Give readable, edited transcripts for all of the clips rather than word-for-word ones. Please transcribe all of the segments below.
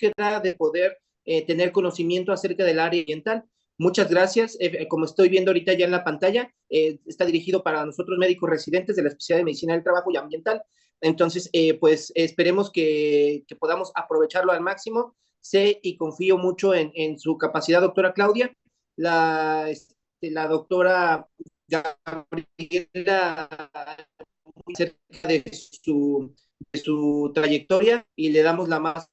búsqueda de poder tener conocimiento acerca del área ambiental. Muchas gracias. Como estoy viendo ahorita ya en la pantalla, está dirigido para nosotros médicos residentes de la especialidad de Medicina del Trabajo y Ambiental. Entonces, pues esperemos que podamos aprovecharlo al máximo. Sé y confío mucho en su capacidad, doctora Claudia. La doctora Gabriela, muy cerca de su trayectoria, y le damos la más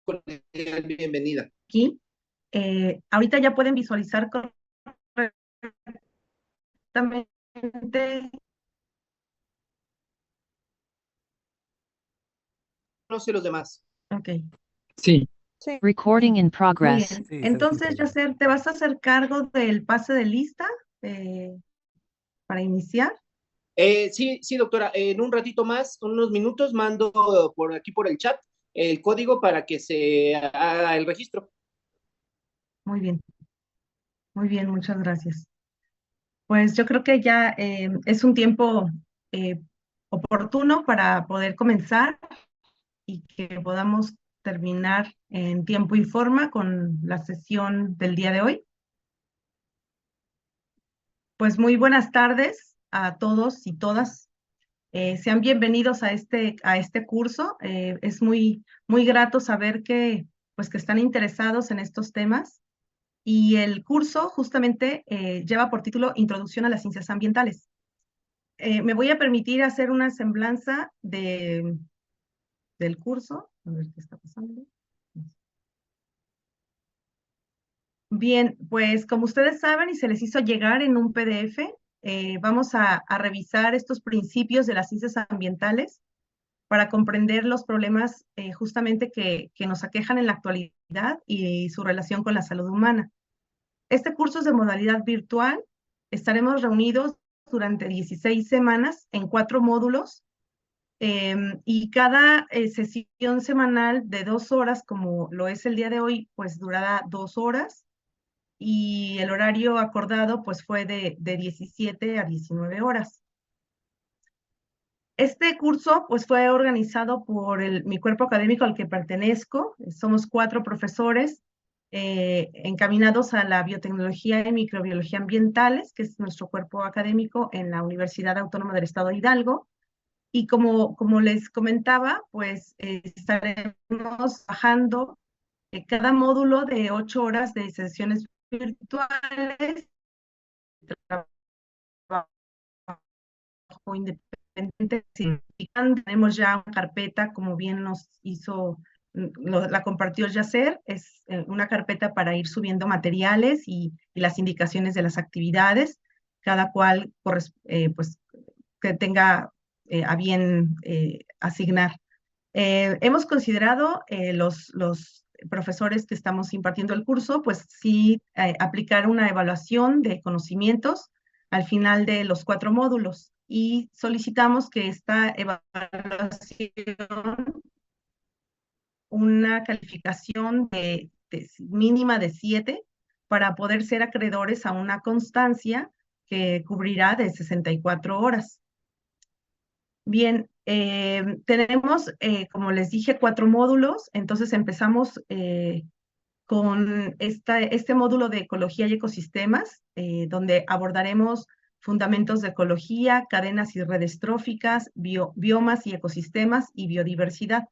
cordial bienvenida. Aquí, ahorita ya pueden visualizar correctamente. No sé los demás. Ok. Sí. Sí. Recording in Muy progress. bien. Sí, Entonces, Yacer, ¿te vas a hacer cargo del pase de lista para iniciar? Sí, sí, doctora. En un ratito más, unos minutos, mando por aquí por el chat el código para que se haga el registro. Muy bien. Muy bien, muchas gracias. Pues yo creo que ya es un tiempo oportuno para poder comenzar y que podamos terminar en tiempo y forma con la sesión del día de hoy. Pues muy buenas tardes a todos y todas. Sean bienvenidos a este curso. Es muy grato saber que están interesados en estos temas. Y el curso justamente lleva por título Introducción a las Ciencias Ambientales. Me voy a permitir hacer una semblanza del curso. A ver qué está pasando. Bien, pues como ustedes saben y se les hizo llegar en un PDF, vamos a revisar estos principios de las ciencias ambientales para comprender los problemas justamente que nos aquejan en la actualidad y su relación con la salud humana. Este curso es de modalidad virtual. Estaremos reunidos durante 16 semanas en 4 módulos y cada sesión semanal de 2 horas, como lo es el día de hoy, pues durará 2 horas. Y el horario acordado pues fue de 17 a 19 horas. Este curso pues fue organizado por mi cuerpo académico al que pertenezco. Somos 4 profesores encaminados a la biotecnología y microbiología ambientales, que es nuestro cuerpo académico en la Universidad Autónoma del Estado de Hidalgo. Y como les comentaba, pues estaremos trabajando cada módulo de 8 horas de sesiones virtuales, trabajo independiente. Tenemos ya una carpeta, como bien nos hizo, la compartió Yacer, es una carpeta para ir subiendo materiales y las indicaciones de las actividades, cada cual pues que tenga a bien asignar. Hemos considerado los profesores que estamos impartiendo el curso, pues sí, aplicar una evaluación de conocimientos al final de los 4 módulos y solicitamos que esta evaluación, una calificación mínima de 7 para poder ser acreedores a una constancia que cubrirá de 64 horas. Bien, tenemos, como les dije, 4 módulos. Entonces empezamos con este módulo de ecología y ecosistemas, donde abordaremos fundamentos de ecología, cadenas y redes tróficas, biomas y ecosistemas y biodiversidad.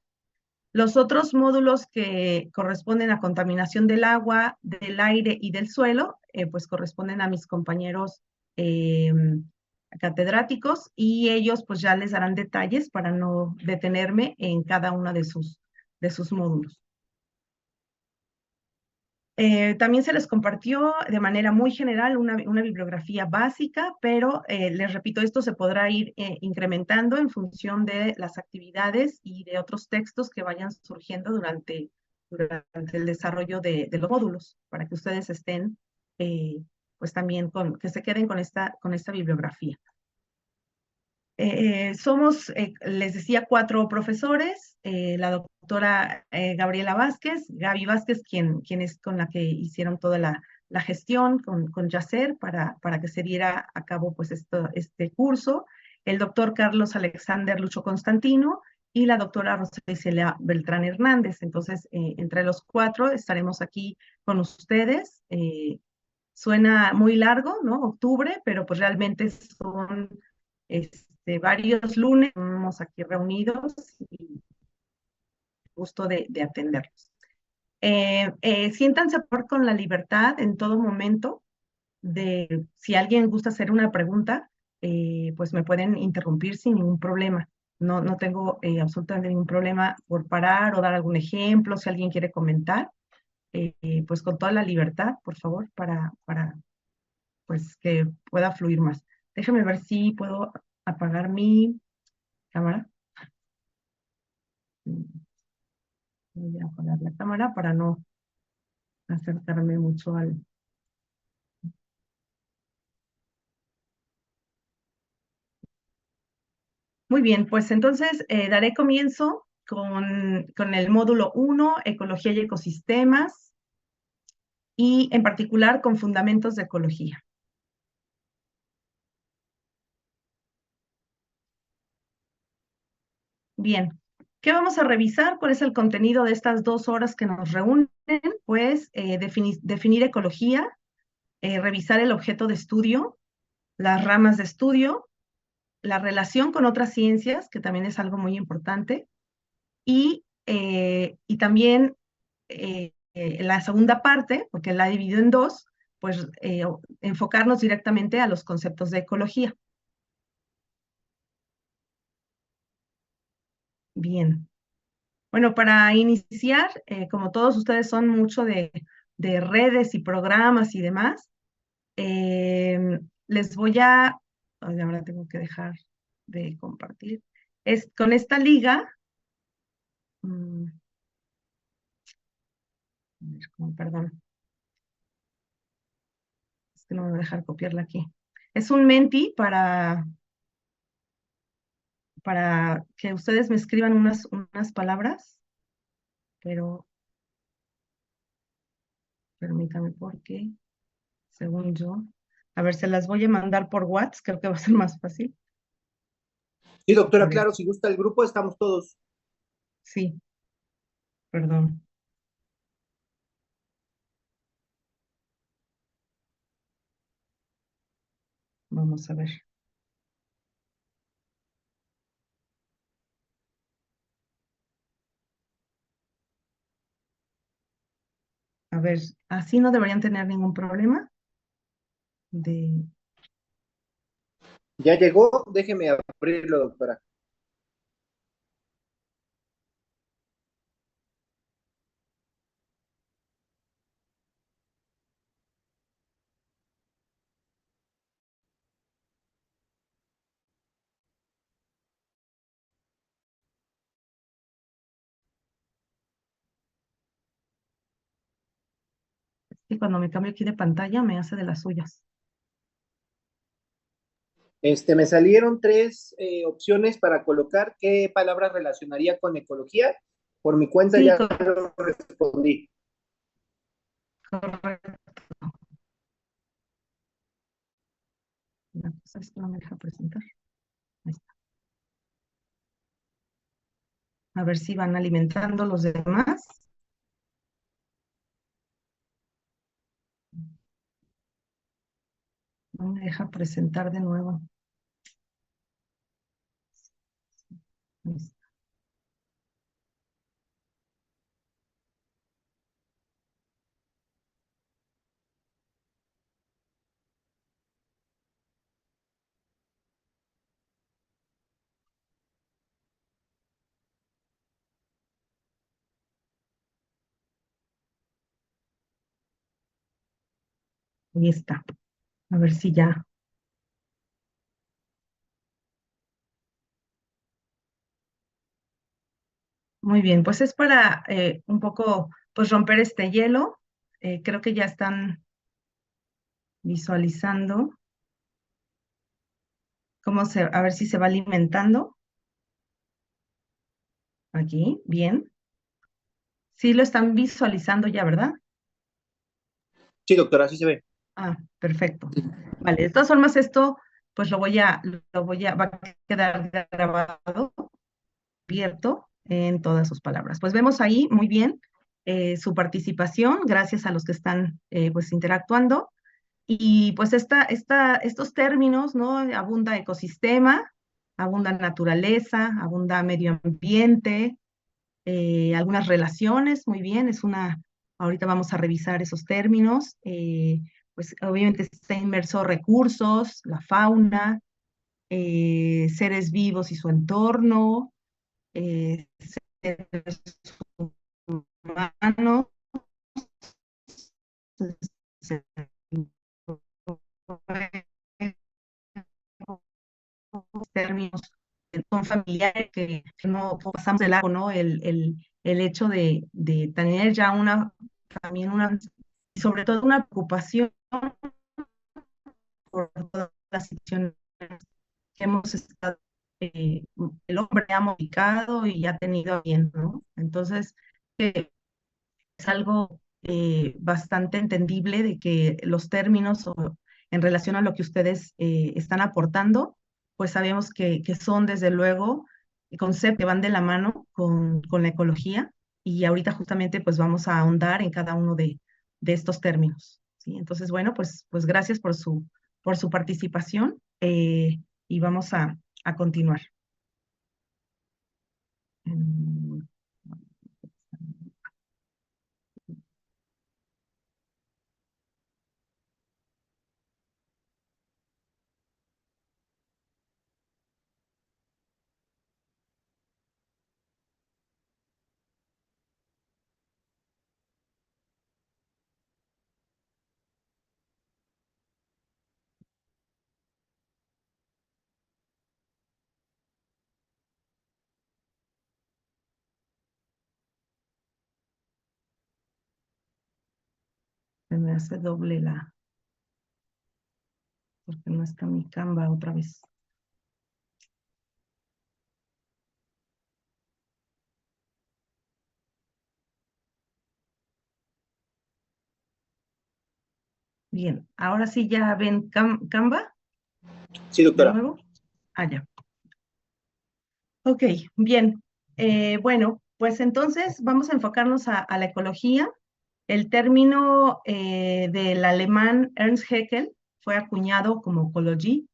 Los otros módulos que corresponden a contaminación del agua, del aire y del suelo, pues corresponden a mis compañeros catedráticos, y ellos pues ya les darán detalles para no detenerme en cada uno de sus módulos. También se les compartió de manera muy general una bibliografía básica, pero les repito, esto se podrá ir incrementando en función de las actividades y de otros textos que vayan surgiendo durante el desarrollo de los módulos, para que ustedes estén pues también que se queden con esta bibliografía. Somos, les decía, 4 profesores, la doctora Gabriela Vázquez, Gaby Vázquez, quien es con la que hicieron toda la gestión con Yacer para que se diera a cabo pues este curso, el doctor Carlos Alexander Lucho Constantino y la doctora Rosa Isela Beltrán Hernández. Entonces, entre los cuatro estaremos aquí con ustedes. Suena muy largo, ¿no? Octubre, pero pues realmente son varios lunes, estamos aquí reunidos y gusto de atenderlos. Siéntanse con la libertad en todo momento de, si alguien gusta hacer una pregunta, pues me pueden interrumpir sin ningún problema. No tengo absolutamente ningún problema por parar o dar algún ejemplo, si alguien quiere comentar, pues con toda la libertad, por favor, para pues que pueda fluir más. Déjame ver si puedo apagar mi cámara. Voy a apagar la cámara para no acercarme mucho al... Muy bien, pues entonces daré comienzo con el módulo 1, Ecología y Ecosistemas, y en particular con Fundamentos de Ecología. Bien, ¿qué vamos a revisar? ¿Cuál es el contenido de estas 2 horas que nos reúnen? Pues definir ecología, revisar el objeto de estudio, las ramas de estudio, la relación con otras ciencias, que también es algo muy importante, y también la segunda parte, porque la he dividido en dos, pues enfocarnos directamente a los conceptos de ecología. Bien. Bueno, para iniciar, como todos ustedes son mucho de redes y programas y demás, les voy a... Ay, ahora tengo que dejar de compartir. Con esta liga... perdón, es que no me voy a dejar copiarla aquí. Es un Menti para que ustedes me escriban unas palabras, pero permítame porque, según yo, a ver, se las voy a mandar por WhatsApp, creo que va a ser más fácil. Sí, A doctora, ver, claro, si gusta el grupo, estamos todos. sí, perdón. Vamos a ver. A ver, así no deberían tener ningún problema de... Ya llegó, déjeme abrirlo, doctora. Y cuando me cambio aquí de pantalla me hace de las suyas. Me salieron tres opciones para colocar qué palabras relacionaría con ecología. Por mi cuenta Sí, ya lo respondí. correcto. La cosa es que no me deja presentar. Ahí está. A ver si van alimentando los demás. No me deja presentar de nuevo. Ahí está. Ahí está. A ver si ya. Muy bien, pues es para un poco pues romper este hielo. Creo que ya están visualizando a ver si se va alimentando. Aquí, bien. Sí lo están visualizando ya, ¿verdad? Sí, doctora, así se ve. Ah, perfecto. Vale, de todas formas esto pues va a quedar grabado abierto en todas sus palabras. Pues vemos ahí muy bien su participación, gracias a los que están pues interactuando. Y pues estos términos, ¿no? Abunda ecosistema, abunda naturaleza, abunda medio ambiente, algunas relaciones, muy bien, ahorita vamos a revisar esos términos, pues obviamente está inmerso recursos, la fauna, seres vivos y su entorno, seres humanos, términos son familiares que no pasamos de largo, ¿no? El hecho de tener ya también y sobre todo una preocupación por todas las situaciones que hemos estado, el hombre ha modificado y ha tenido bien, ¿no? Entonces, es algo bastante entendible de que los términos en relación a lo que ustedes están aportando, pues sabemos que son desde luego conceptos que van de la mano con la ecología y ahorita justamente pues vamos a ahondar en cada uno de estos términos, ¿sí? Entonces, bueno, pues gracias por su participación y vamos a continuar. Mm, Se me hace doble porque no está mi Canva otra vez. Bien, ahora sí ya ven Canva Sí, de doctora. nuevo. Ah, ya. Ok, bien. Bueno, pues entonces vamos a enfocarnos a la ecología. El término del alemán Ernst Haeckel fue acuñado como ecologie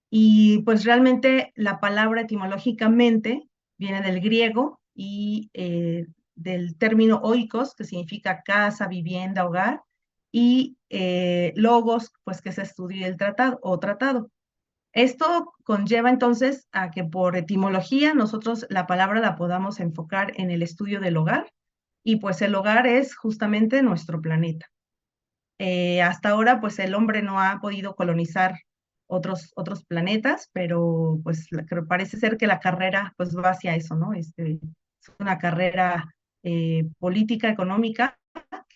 y pues realmente la palabra etimológicamente viene del griego y del término oikos, que significa casa, vivienda, hogar, y logos, pues que se estudia el tratado o tratado. Esto conlleva entonces a que por etimología nosotros la palabra la podamos enfocar en el estudio del hogar y pues el hogar es justamente nuestro planeta. Hasta ahora pues el hombre no ha podido colonizar otros planetas, pero pues parece ser que la carrera pues va hacia eso, ¿no? Es una carrera política, económica,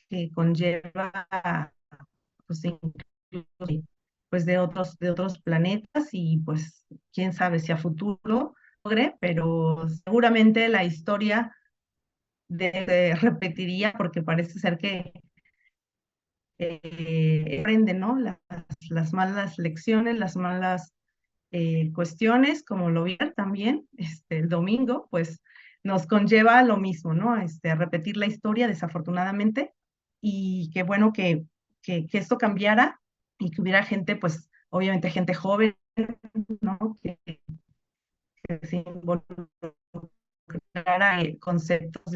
que conlleva pues, pues de otros planetas y pues quién sabe si a futuro logre, pero seguramente la historia repetiría porque parece ser que aprende, ¿no? Las malas lecciones, las malas cuestiones, como lo vi también el domingo, pues nos conlleva a lo mismo, ¿no? A repetir la historia, desafortunadamente, y qué bueno que esto cambiara y que hubiera gente, pues obviamente gente joven, ¿no? Que se involucrara en conceptos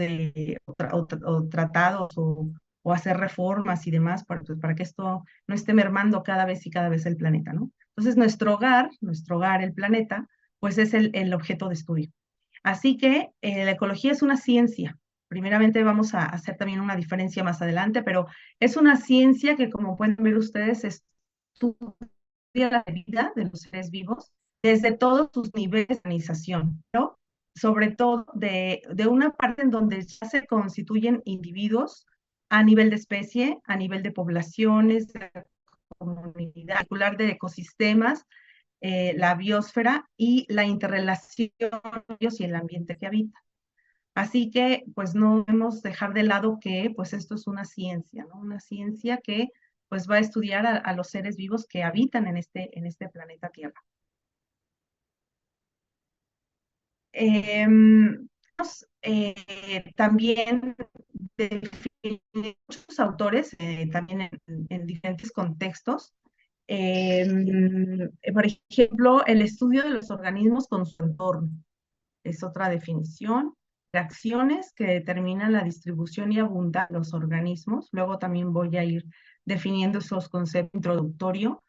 o tratados o hacer reformas y demás pues, para que esto no esté mermando cada vez y cada vez el planeta, ¿no? Entonces, nuestro hogar, el planeta, pues es el objeto de estudio. Así que la ecología es una ciencia. Primeramente vamos a hacer también una diferencia más adelante, pero es una ciencia que, como pueden ver ustedes, estudia la vida de los seres vivos desde todos sus niveles de organización, ¿no? Sobre todo de una parte en donde ya se constituyen individuos a nivel de especie, a nivel de poblaciones, de comunidad, particular de ecosistemas, la biosfera y la interrelación y el ambiente que habita. Así que, pues no debemos dejar de lado que, pues esto es una ciencia, ¿no? Una ciencia que, pues va a estudiar a los seres vivos que habitan en este planeta Tierra. También muchos autores, también en diferentes contextos. Por ejemplo, el estudio de los organismos con su entorno es otra definición. Reacciones que determinan la distribución y abundancia de los organismos. Luego también voy a ir definiendo esos conceptos introductorios.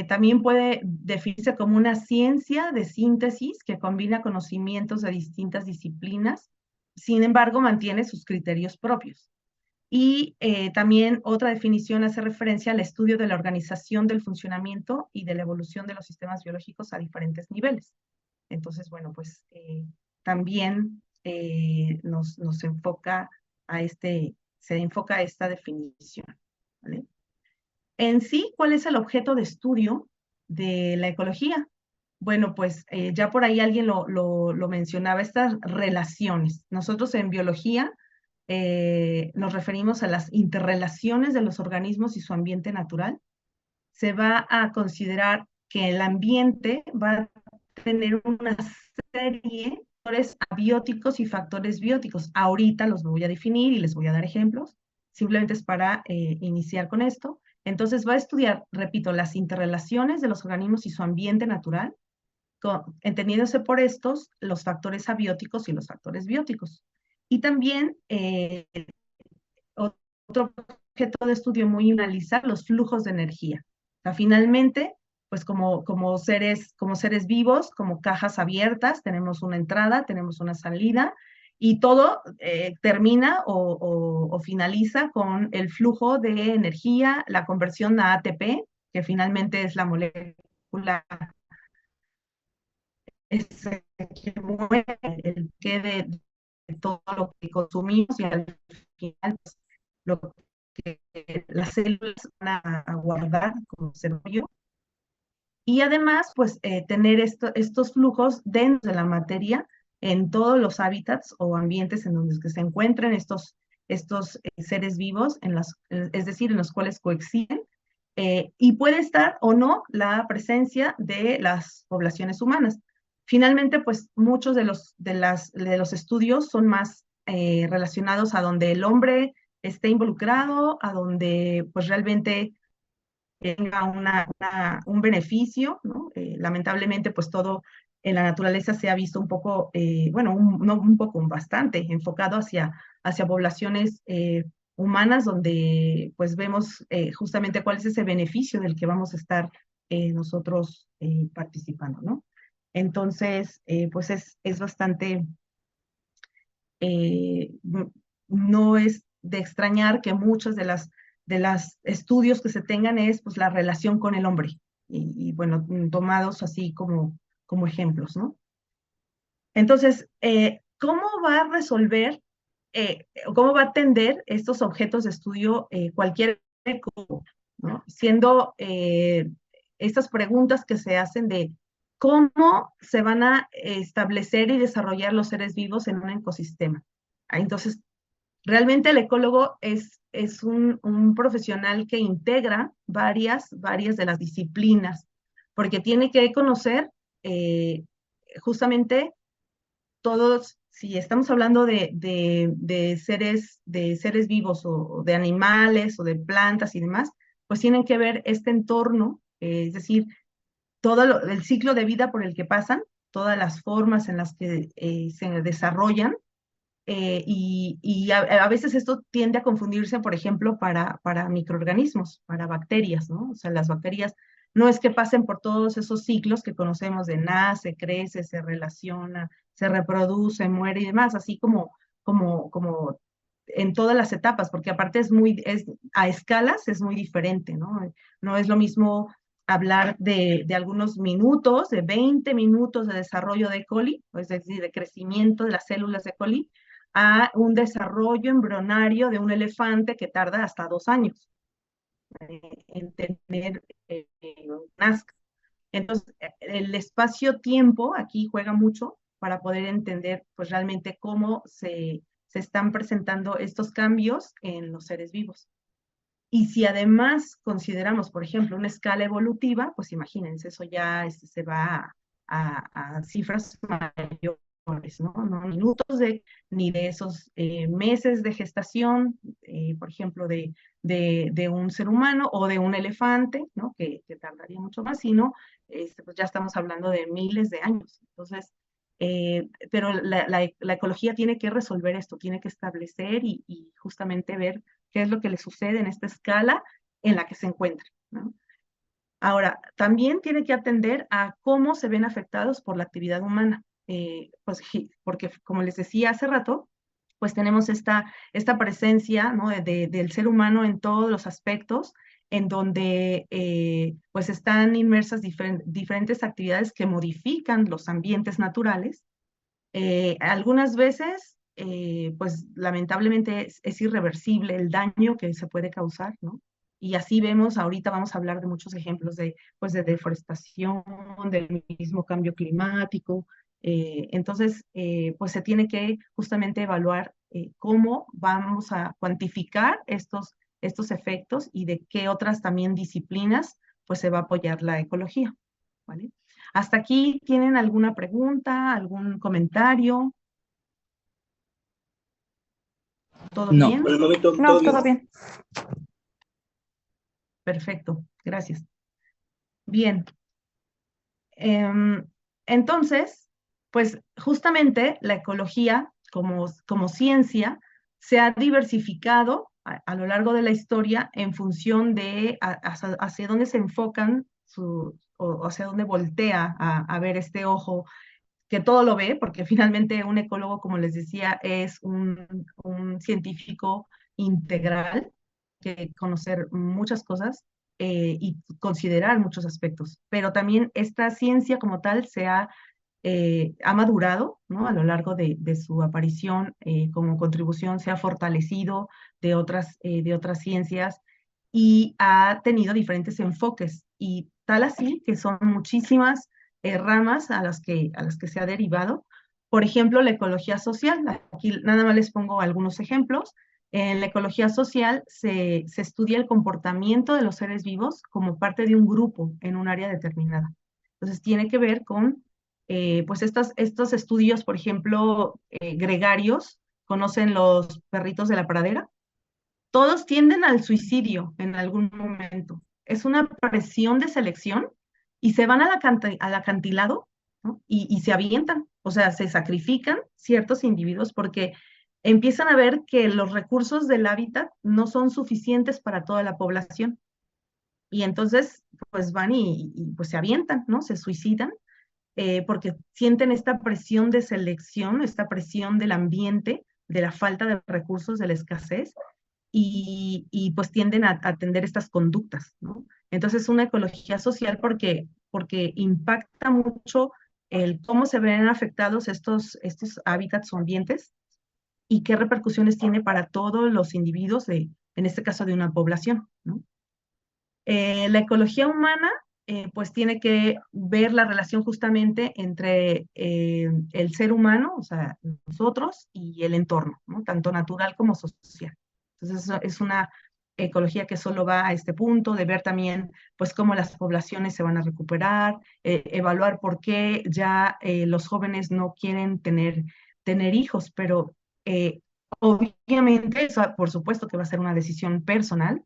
También puede definirse como una ciencia de síntesis que combina conocimientos de distintas disciplinas, sin embargo mantiene sus criterios propios. Y también otra definición hace referencia al estudio de la organización del funcionamiento y de la evolución de los sistemas biológicos a diferentes niveles. Entonces, bueno, pues también nos enfoca se enfoca a esta definición, ¿vale? En sí, ¿cuál es el objeto de estudio de la ecología? Bueno, pues ya por ahí alguien lo mencionaba, estas relaciones. Nosotros en biología nos referimos a las interrelaciones de los organismos y su ambiente natural. Se va a considerar que el ambiente va a tener una serie de factores abióticos y factores bióticos. Ahorita los voy a definir y les voy a dar ejemplos. Simplemente es para iniciar con esto. Entonces va a estudiar, repito, las interrelaciones de los organismos y su ambiente natural, entendiéndose por estos los factores abióticos y los factores bióticos. Y también otro objeto de estudio muy analizar los flujos de energía. O sea, finalmente, pues como seres vivos, como cajas abiertas, tenemos una entrada, tenemos una salida, y todo termina o finaliza con el flujo de energía, la conversión a ATP, que finalmente es la molécula que mueve el que de todo lo que consumimos, y al final pues, lo que las células van a guardar como desarrollo. Y además, pues, tener estos flujos dentro de la materia en todos los hábitats o ambientes en donde que se encuentren estos seres vivos, es decir, en los cuales coexisten, y puede estar o no la presencia de las poblaciones humanas. Finalmente, pues, muchos de los estudios son más relacionados a donde el hombre esté involucrado, a donde pues realmente tenga un beneficio, ¿no? Lamentablemente, pues todo en la naturaleza se ha visto un poco, bueno, no un poco, bastante enfocado hacia poblaciones humanas, donde pues vemos justamente cuál es ese beneficio del que vamos a estar nosotros participando, ¿no? Entonces, pues es bastante, no es de extrañar que muchos de los estudios que se tengan es pues la relación con el hombre y bueno, tomados así como ejemplos, ¿no? Entonces, ¿cómo va a resolver, cómo va a atender estos objetos de estudio cualquier eco, ¿no? Siendo estas preguntas que se hacen de cómo se van a establecer y desarrollar los seres vivos en un ecosistema. Entonces, realmente el ecólogo es un profesional que integra varias de las disciplinas, porque tiene que conocer justamente todos, si estamos hablando de seres vivos o de animales o de plantas y demás, pues tienen que ver este entorno, es decir, todo el ciclo de vida por el que pasan, todas las formas en las que se desarrollan, y a veces esto tiende a confundirse, por ejemplo, para microorganismos, para bacterias, ¿no? O sea, las bacterias no es que pasen por todos esos ciclos que conocemos de nace, crece, se relaciona, se reproduce, muere y demás, así como en todas las etapas, porque aparte a escalas es muy diferente, ¿no? No es lo mismo hablar de algunos minutos, de 20 minutos de desarrollo de coli, es decir, de crecimiento de las células de coli, a un desarrollo embrionario de un elefante que tarda hasta 2 años en tener nazca. Entonces, el espacio-tiempo aquí juega mucho para poder entender pues realmente cómo se están presentando estos cambios en los seres vivos. Y si además consideramos, por ejemplo, una escala evolutiva, pues imagínense, eso ya se va a cifras mayores, ¿no? No minutos ni de esos meses de gestación, por ejemplo, de un ser humano o de un elefante, ¿no? Que tardaría mucho más, sino pues ya estamos hablando de miles de años. Entonces, pero la ecología tiene que resolver esto, tiene que establecer y justamente ver qué es lo que le sucede en esta escala en la que se encuentra, ¿no? Ahora, también tiene que atender a cómo se ven afectados por la actividad humana, pues, porque como les decía hace rato, pues tenemos esta presencia, ¿no? Del ser humano en todos los aspectos, en donde pues están inmersas diferentes actividades que modifican los ambientes naturales. Algunas veces, pues lamentablemente es irreversible el daño que se puede causar, ¿no? Y así vemos, ahorita vamos a hablar de muchos ejemplos pues de deforestación, del mismo cambio climático. Entonces, pues se tiene que justamente evaluar cómo vamos a cuantificar estos efectos y de qué otras también disciplinas pues se va a apoyar la ecología, ¿vale? ¿Hasta aquí tienen alguna pregunta, algún comentario? ¿Todo No. bien? Por el momento, No, todo bien. todo bien. Perfecto, gracias. Bien. Entonces, pues justamente la ecología como ciencia se ha diversificado a lo largo de la historia en función de hacia dónde se enfocan o hacia dónde voltea a ver este ojo que todo lo ve, porque finalmente un ecólogo, como les decía, es un científico integral, que conocer muchas cosas y considerar muchos aspectos. Pero también esta ciencia como tal ha madurado, ¿no? A lo largo de su aparición como contribución, se ha fortalecido de otras ciencias y ha tenido diferentes enfoques. Y tal así que son muchísimas ramas a las que se ha derivado. Por ejemplo, la ecología social. Aquí nada más les pongo algunos ejemplos. En la ecología social se estudia el comportamiento de los seres vivos como parte de un grupo en un área determinada. Entonces, tiene que ver con pues estos estudios, por ejemplo, gregarios, conocen los perritos de la pradera. Todos tienden al suicidio en algún momento. Es una presión de selección y se van al acantilado, ¿no? Y se avientan, o sea, se sacrifican ciertos individuos porque empiezan a ver que los recursos del hábitat no son suficientes para toda la población. Y entonces, pues van pues se avientan, ¿no? Se suicidan porque sienten esta presión de selección, esta presión del ambiente, de la falta de recursos, de la escasez, y pues tienden a atender estas conductas, ¿no? Entonces, una ecología social porque impacta mucho el cómo se ven afectados estos hábitats o ambientes y qué repercusiones tiene para todos los individuos, en este caso de una población, ¿no? La ecología humana, pues tiene que ver la relación justamente entre el ser humano, o sea, nosotros, y el entorno, ¿no? Tanto natural como social. Entonces, es una ecología que solo va a este punto de ver también, pues, cómo las poblaciones se van a recuperar, evaluar por qué ya los jóvenes no quieren tener hijos, pero obviamente, eso, por supuesto que va a ser una decisión personal,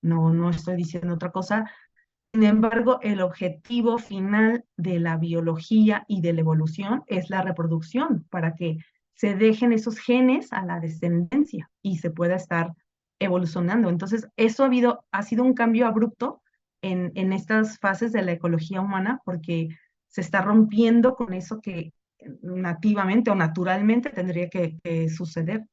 no estoy diciendo otra cosa. Sin embargo, el objetivo final de la biología y de la evolución es la reproducción, para que se dejen esos genes a la descendencia y se pueda estar evolucionando. Entonces, eso ha sido un cambio abrupto en estas fases de la ecología humana, porque se está rompiendo con eso que nativamente o naturalmente tendría que suceder.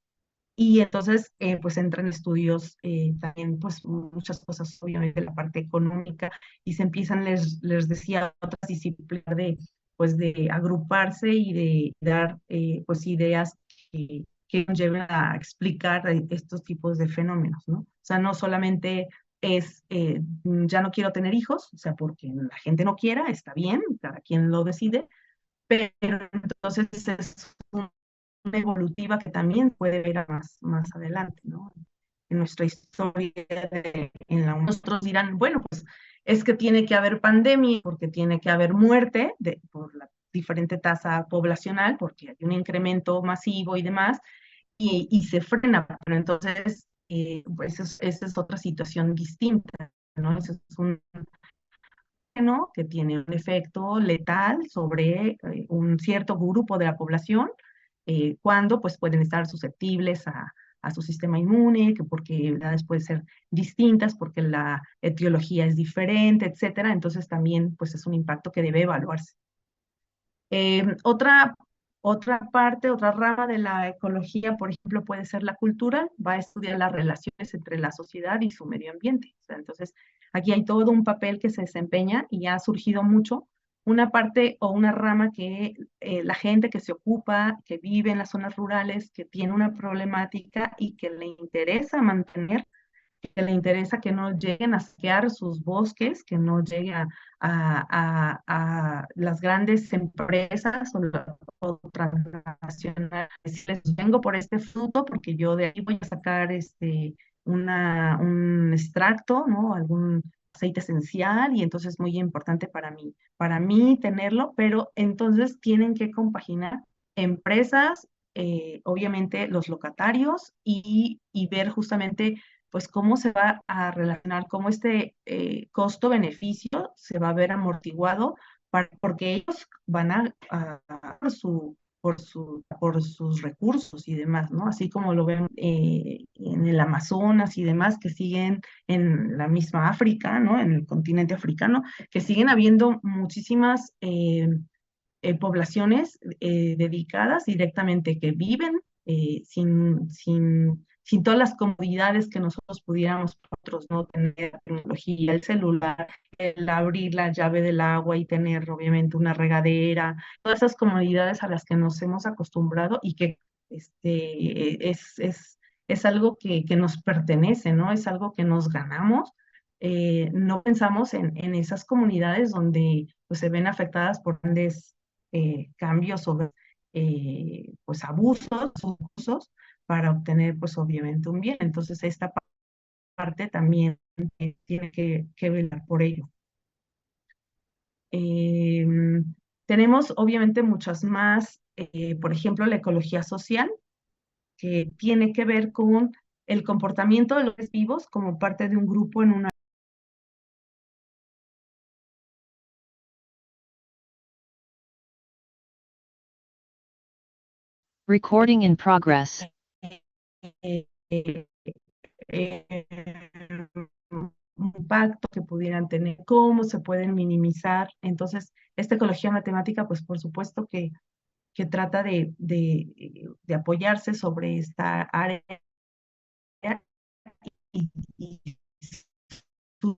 Y entonces, pues entran estudios también, pues muchas cosas, obviamente, la parte económica, y se empiezan, les decía, otras disciplinas pues de agruparse y de dar, pues ideas que nos lleven a explicar estos tipos de fenómenos, ¿no? O sea, no solamente es, ya no quiero tener hijos, o sea, porque la gente no quiera, está bien, cada quien lo decide, pero entonces es evolutiva que también puede ver más adelante, ¿no? En nuestra historia, nosotros dirán, bueno, pues es que tiene que haber pandemia, porque tiene que haber muerte por la diferente tasa poblacional, porque hay un incremento masivo y demás, y se frena. Pero entonces, pues esa es otra situación distinta, ¿no? Eso es un fenómeno que tiene un efecto letal sobre un cierto grupo de la población, cuando pues pueden estar susceptibles a su sistema inmune, que porque edades pueden ser distintas, porque la etiología es diferente, etcétera. Entonces también pues es un impacto que debe evaluarse. Otra parte, otra rama de la ecología, por ejemplo, puede ser la cultural, va a estudiar las relaciones entre la sociedad y su medio ambiente. O sea, entonces, aquí hay todo un papel que se desempeña y ha surgido mucho. Una parte o una rama que la gente que se ocupa, que vive en las zonas rurales, que tiene una problemática y que le interesa mantener, que le interesa que no lleguen a saquear sus bosques, que no llegue a las grandes empresas o transnacionales. Decirles, vengo por este fruto porque yo de ahí voy a sacar un extracto, ¿no? Algún aceite esencial, y entonces es muy importante para mí tenerlo, pero entonces tienen que compaginar empresas, obviamente los locatarios, y ver justamente pues cómo se va a relacionar, cómo este costo-beneficio se va a ver amortiguado, porque ellos van por sus recursos y demás, ¿no? Así como lo ven en el Amazonas y demás, que siguen en la misma África, ¿no? En el continente africano, que siguen habiendo muchísimas poblaciones dedicadas directamente, que viven sin todas las comodidades que nosotros pudiéramos nosotros no tener, la tecnología, el celular, el abrir la llave del agua y tener obviamente una regadera, todas esas comodidades a las que nos hemos acostumbrado, y que es algo que nos pertenece, ¿no? Es algo que nos ganamos. No pensamos en esas comunidades donde pues, se ven afectadas por grandes cambios o pues abusos, usos, para obtener pues obviamente un bien. Entonces esta parte también tiene que velar por ello. Eh, Tenemos obviamente muchas más, por ejemplo, la ecología social, que tiene que ver con el comportamiento de los seres vivos como parte de un grupo en una Recording in progress. eh, eh, eh, impacto que pudieran tener, cómo se pueden minimizar. Entonces, esta ecología matemática, pues por supuesto que trata de apoyarse sobre esta área y su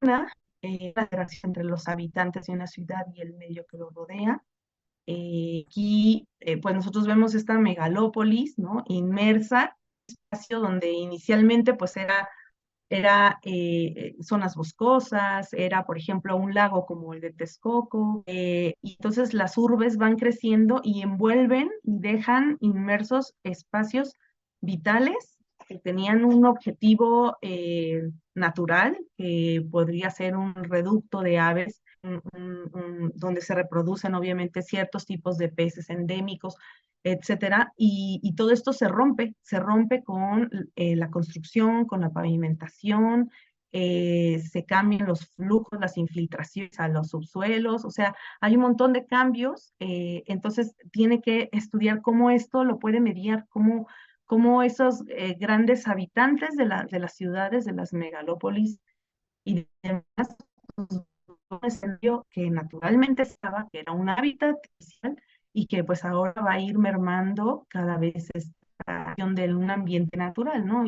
la interacción entre los habitantes de una ciudad y el medio que lo rodea. Aquí, pues nosotros vemos esta megalópolis, ¿no? Inmersa, espacio donde inicialmente pues era zonas boscosas, era, por ejemplo, un lago como el de Texcoco, y entonces las urbes van creciendo y envuelven y dejan inmersos espacios vitales que tenían un objetivo natural, que podría ser un reducto de aves, donde se reproducen obviamente ciertos tipos de peces endémicos, etcétera, y todo esto se rompe con la construcción, con la pavimentación, se cambian los flujos, las infiltraciones a los subsuelos, o sea, hay un montón de cambios, entonces tiene que estudiar cómo esto lo puede mediar, cómo esos grandes habitantes de las ciudades, de las megalópolis y demás, pues, un escenario que naturalmente estaba, que era un hábitat artificial, y que pues ahora va a ir mermando cada vez esta cuestión de un ambiente natural, ¿no?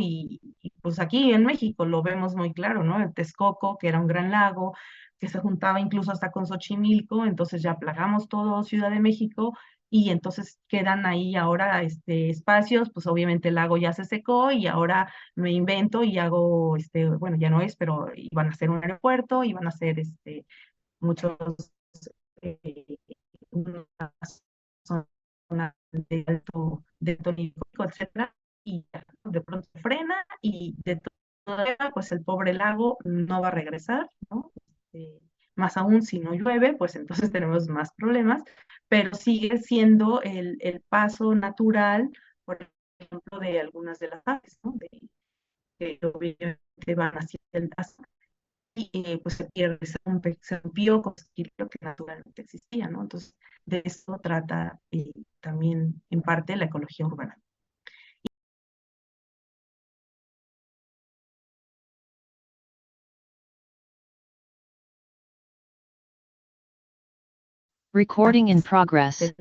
Pues aquí en México lo vemos muy claro, ¿no? El Texcoco, que era un gran lago, que se juntaba incluso hasta con Xochimilco, entonces ya plagamos todo Ciudad de México, y entonces quedan ahí ahora espacios, pues obviamente el lago ya se secó y ahora me invento y hago, bueno, ya no es, pero iban a hacer un aeropuerto, iban a hacer muchos, eh, una zona de alto nivel, etcétera, y de pronto frena y de todo pues el pobre lago no va a regresar, ¿no? Más aún si no llueve, pues entonces tenemos más problemas, pero sigue siendo el paso natural, por ejemplo, de algunas de las aves, ¿no? Que obviamente van hacia el paso y pues se pierde, se rompió con lo que naturalmente existía, ¿no? Entonces, de eso trata también en parte la ecología urbana. Recording in progress.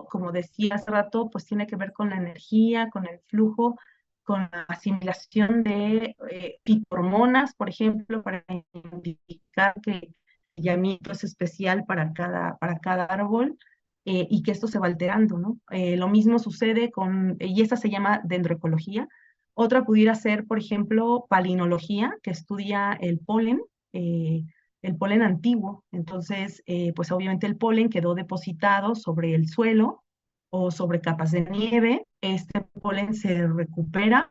Como decía hace rato, pues tiene que ver con la energía, con el flujo, con la asimilación de fitohormonas, por ejemplo, para indicar que el llamamiento es especial para cada árbol, y que esto se va alterando, ¿no? Lo mismo sucede y esta se llama dendroecología. Otra pudiera ser, por ejemplo, palinología, que estudia el polen antiguo. Entonces, pues obviamente el polen quedó depositado sobre el suelo o sobre capas de nieve. Este polen se recupera,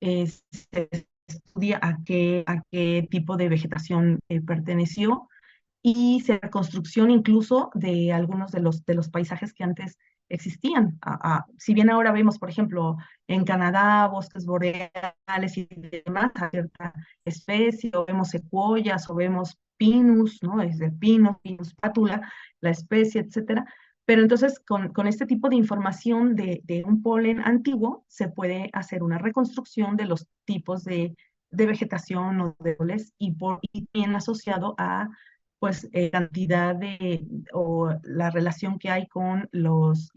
se estudia a qué tipo de vegetación perteneció, y se reconstrucción incluso de algunos de los paisajes que antes existían. Si bien ahora vemos, por ejemplo, en Canadá, bosques boreales y demás, a cierta especie, o vemos secuoyas, o vemos pinus, ¿no? Es de Pinus pátula, la especie, etcétera. Pero entonces, con este tipo de información de un polen antiguo, se puede hacer una reconstrucción de los tipos de vegetación o de árboles, y bien asociado a pues cantidad o la relación que hay con los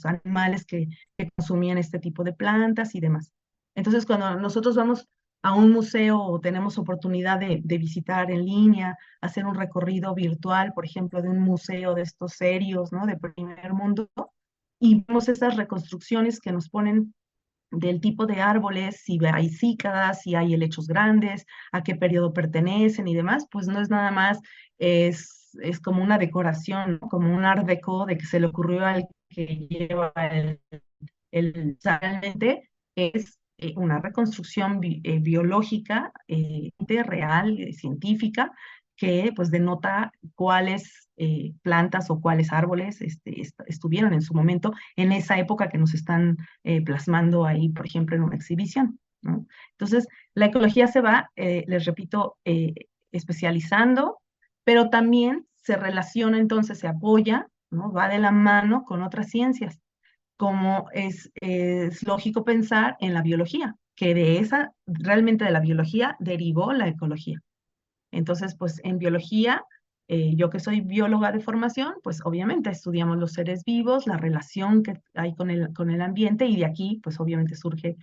animales que consumían este tipo de plantas y demás. Entonces, cuando nosotros vamos a un museo o tenemos oportunidad de visitar en línea, hacer un recorrido virtual, por ejemplo, de un museo de estos serios, ¿no? De primer mundo, y vemos esas reconstrucciones que nos ponen del tipo de árboles, si hay cícadas, si hay helechos grandes, a qué periodo pertenecen y demás, pues no es nada más, es como una decoración, ¿no? Como un art déco de que se le ocurrió al que lleva realmente es una reconstrucción biológica, real, científica, que pues denota cuáles plantas o cuáles árboles estuvieron en su momento en esa época que nos están plasmando ahí, por ejemplo, en una exhibición, ¿no? Entonces, la ecología se va, les repito, especializando, pero también se relaciona, entonces se apoya, ¿no? Va de la mano con otras ciencias, como es lógico pensar en la biología, que realmente de la biología derivó la ecología. Entonces, pues en biología, yo que soy bióloga de formación, pues obviamente estudiamos los seres vivos, la relación que hay con el ambiente, y de aquí, pues obviamente surge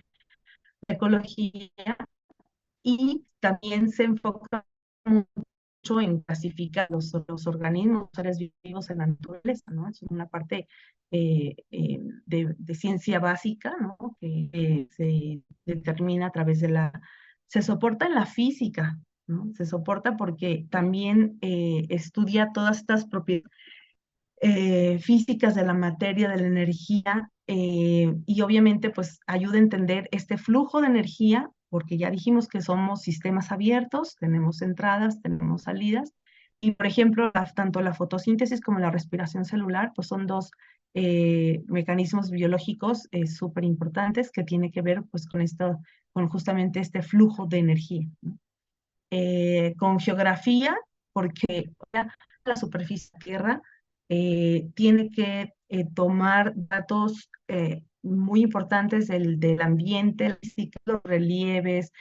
la ecología, y también se enfoca mucho en clasificar los organismos, los seres vivos en la naturaleza, ¿no? Es una parte de ciencia básica, ¿no? Que se determina a través se soporta en la física, ¿no? Se soporta porque también estudia todas estas propiedades físicas de la materia, de la energía, y obviamente pues ayuda a entender este flujo de energía, porque ya dijimos que somos sistemas abiertos, tenemos entradas, tenemos salidas, y por ejemplo, tanto la fotosíntesis como la respiración celular, pues son dos mecanismos biológicos súper importantes que tiene que ver pues con justamente este flujo de energía, ¿no? Con geografía, porque la superficie de la Tierra tiene que tomar datos muy importantes del ambiente, la física, los relieves,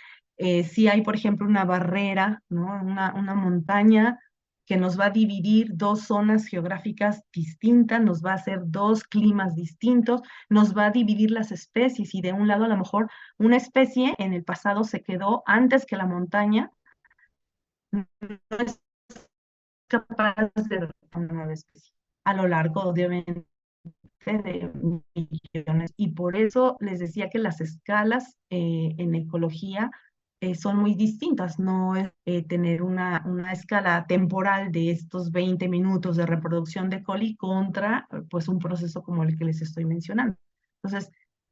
si hay, por ejemplo, una barrera, ¿no? Una montaña que nos va a dividir dos zonas geográficas distintas, nos va a hacer dos climas distintos, nos va a dividir las especies, y de un lado a lo mejor una especie en el pasado se quedó antes que la montaña, no es capaz de retomar una nueva especie a lo largo, obviamente, de millones. Y por eso les decía que las escalas en ecología son muy distintas. No es tener una escala temporal de estos 20 minutos de reproducción de coli contra pues un proceso como el que les estoy mencionando. Entonces,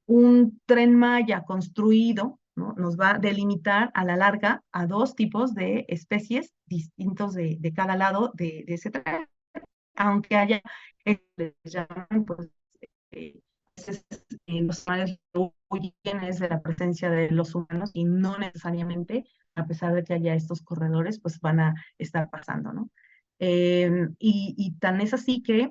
un Tren Maya construido, ¿no? Nos va a delimitar a la larga a dos tipos de especies distintos de cada lado de ese tren, aunque haya, les llaman, pues, eh, los animales huyen es de la presencia de los humanos y no necesariamente, a pesar de que haya estos corredores, pues van a estar pasando, ¿no? Y tan es así que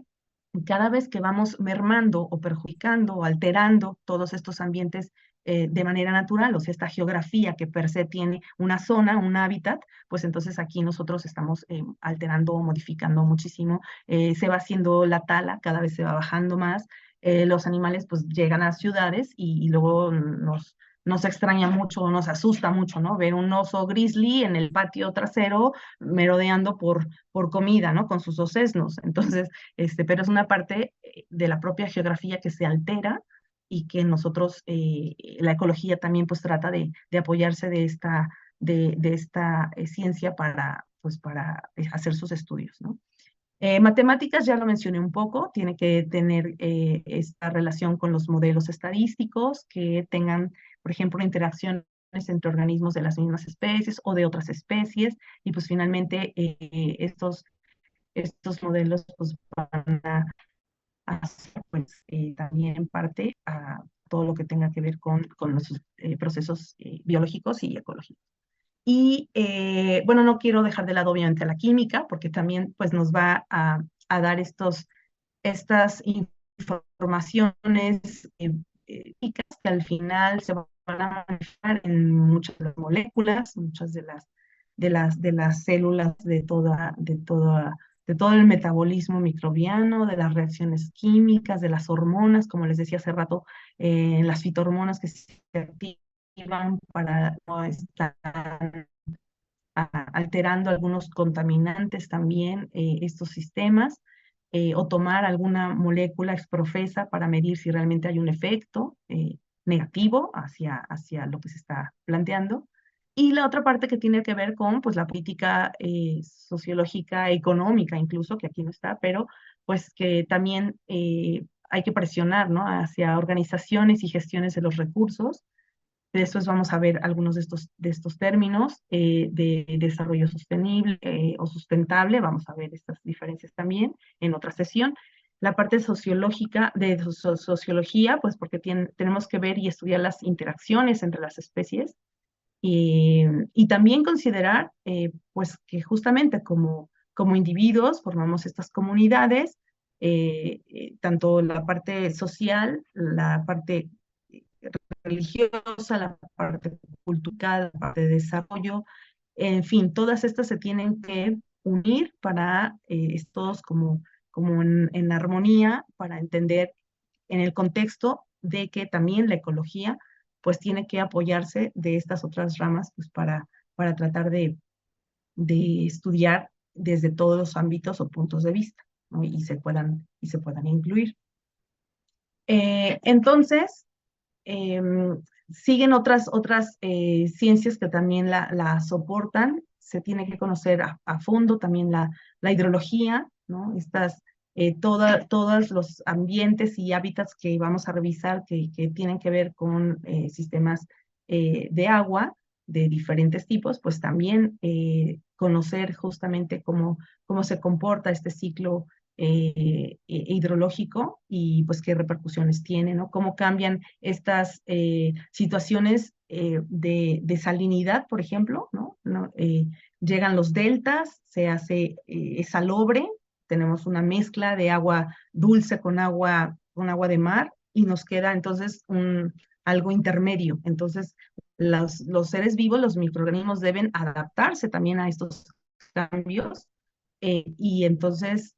cada vez que vamos mermando o perjudicando o alterando todos estos ambientes de manera natural, o sea, esta geografía que per se tiene una zona, un hábitat, pues entonces aquí nosotros estamos alterando o modificando muchísimo, se va haciendo la tala, cada vez se va bajando más, los animales pues llegan a ciudades y luego nos extraña mucho, nos asusta mucho, ¿no? Ver un oso grizzly en el patio trasero merodeando por comida, ¿no? Con sus dos sesnos. Entonces, pero es una parte de la propia geografía que se altera y que nosotros, la ecología también pues trata de apoyarse de esta ciencia pues, para hacer sus estudios, ¿no? Matemáticas ya lo mencioné un poco, tiene que tener esta relación con los modelos estadísticos que tengan, por ejemplo, interacciones entre organismos de las mismas especies o de otras especies, y pues finalmente estos modelos pues, van a hacer pues, también parte a todo lo que tenga que ver con los procesos biológicos y ecológicos. Y bueno, no quiero dejar de lado obviamente la química, porque también pues, nos va a dar estas informaciones químicas que al final se van a manejar en muchas de las moléculas, muchas de las células de todo el metabolismo microbiano, de las reacciones químicas, de las hormonas, como les decía hace rato, las fitohormonas que se activan para no estar alterando algunos contaminantes también estos sistemas, o tomar alguna molécula exprofesa para medir si realmente hay un efecto negativo hacia lo que se está planteando. Y la otra parte que tiene que ver con pues, la política sociológica, económica incluso, que aquí no está, pero pues que también hay que presionar, ¿no? Hacia organizaciones y gestiones de los recursos. Después vamos a ver algunos de estos términos de desarrollo sostenible o sustentable. Vamos a ver estas diferencias también en otra sesión. La parte sociológica de sociología, pues porque tenemos que ver y estudiar las interacciones entre las especies y también considerar pues que justamente como individuos formamos estas comunidades, tanto la parte social, la parte religiosa, la parte cultural, la parte de desarrollo, en fin, todas estas se tienen que unir para todos como en armonía, para entender en el contexto de que también la ecología pues tiene que apoyarse de estas otras ramas pues para tratar de estudiar desde todos los ámbitos o puntos de vista, ¿no? y se puedan incluir. Entonces, siguen otras ciencias que también la soportan. Se tiene que conocer a fondo también la hidrología, ¿no? Todos los ambientes y hábitats que vamos a revisar que tienen que ver con sistemas de agua de diferentes tipos, pues también conocer justamente cómo se comporta este ciclo hidrológico y pues qué repercusiones tiene, ¿no? Cómo cambian estas situaciones de salinidad, por ejemplo, ¿no? Llegan los deltas, se hace salobre, tenemos una mezcla de agua dulce con agua de mar y nos queda entonces algo intermedio. Entonces, los seres vivos, los microorganismos deben adaptarse también a estos cambios y entonces,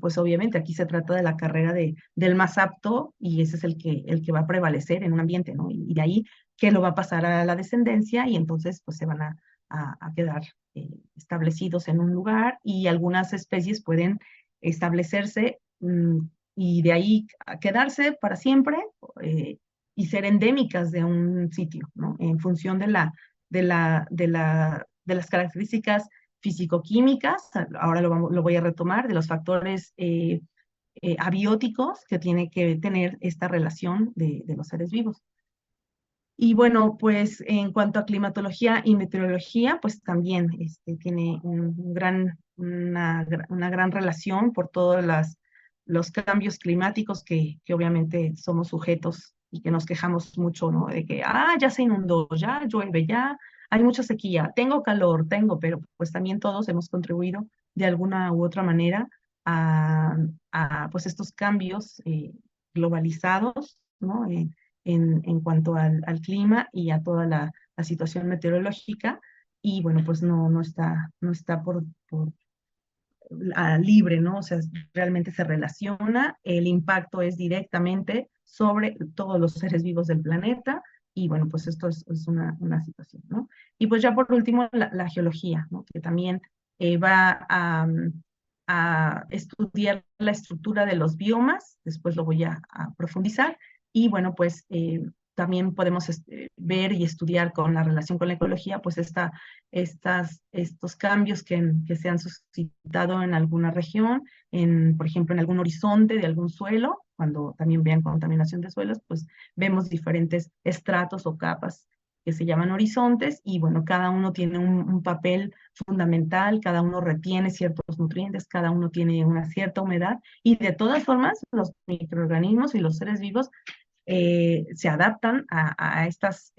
pues obviamente aquí se trata de la carrera del más apto y ese es el que va a prevalecer en un ambiente, ¿no? Y de ahí que lo va a pasar a la descendencia y entonces pues se van a quedar establecidos en un lugar y algunas especies pueden establecerse y de ahí a quedarse para siempre y ser endémicas de un sitio, ¿no? En función de las características físico-químicas, ahora lo voy a retomar, de los factores abióticos que tiene que tener esta relación de los seres vivos. Y bueno, pues en cuanto a climatología y meteorología, pues también tiene una gran relación por todos los cambios climáticos que obviamente somos sujetos y que nos quejamos mucho, ¿no? De que, ya se inundó, ya llueve, ya hay mucha sequía, tengo calor, pero pues también todos hemos contribuido de alguna u otra manera a pues estos cambios globalizados, ¿no? En cuanto al clima y a toda la situación meteorológica. Y bueno, pues no está libre, ¿no? O sea, realmente se relaciona, el impacto es directamente sobre todos los seres vivos del planeta. Y bueno, pues esto es una situación, ¿no? Y pues ya por último, la geología, ¿no? Que también va a estudiar la estructura de los biomas, después lo voy a profundizar. Y bueno, pues también podemos ver y estudiar con la relación con la ecología, pues estos cambios que se han suscitado en alguna región, por ejemplo, en algún horizonte de algún suelo. Cuando también vean contaminación de suelos, pues vemos diferentes estratos o capas que se llaman horizontes. Y bueno, cada uno tiene un papel fundamental, cada uno retiene ciertos nutrientes, cada uno tiene una cierta humedad. Y de todas formas, los microorganismos y los seres vivos se adaptan a estas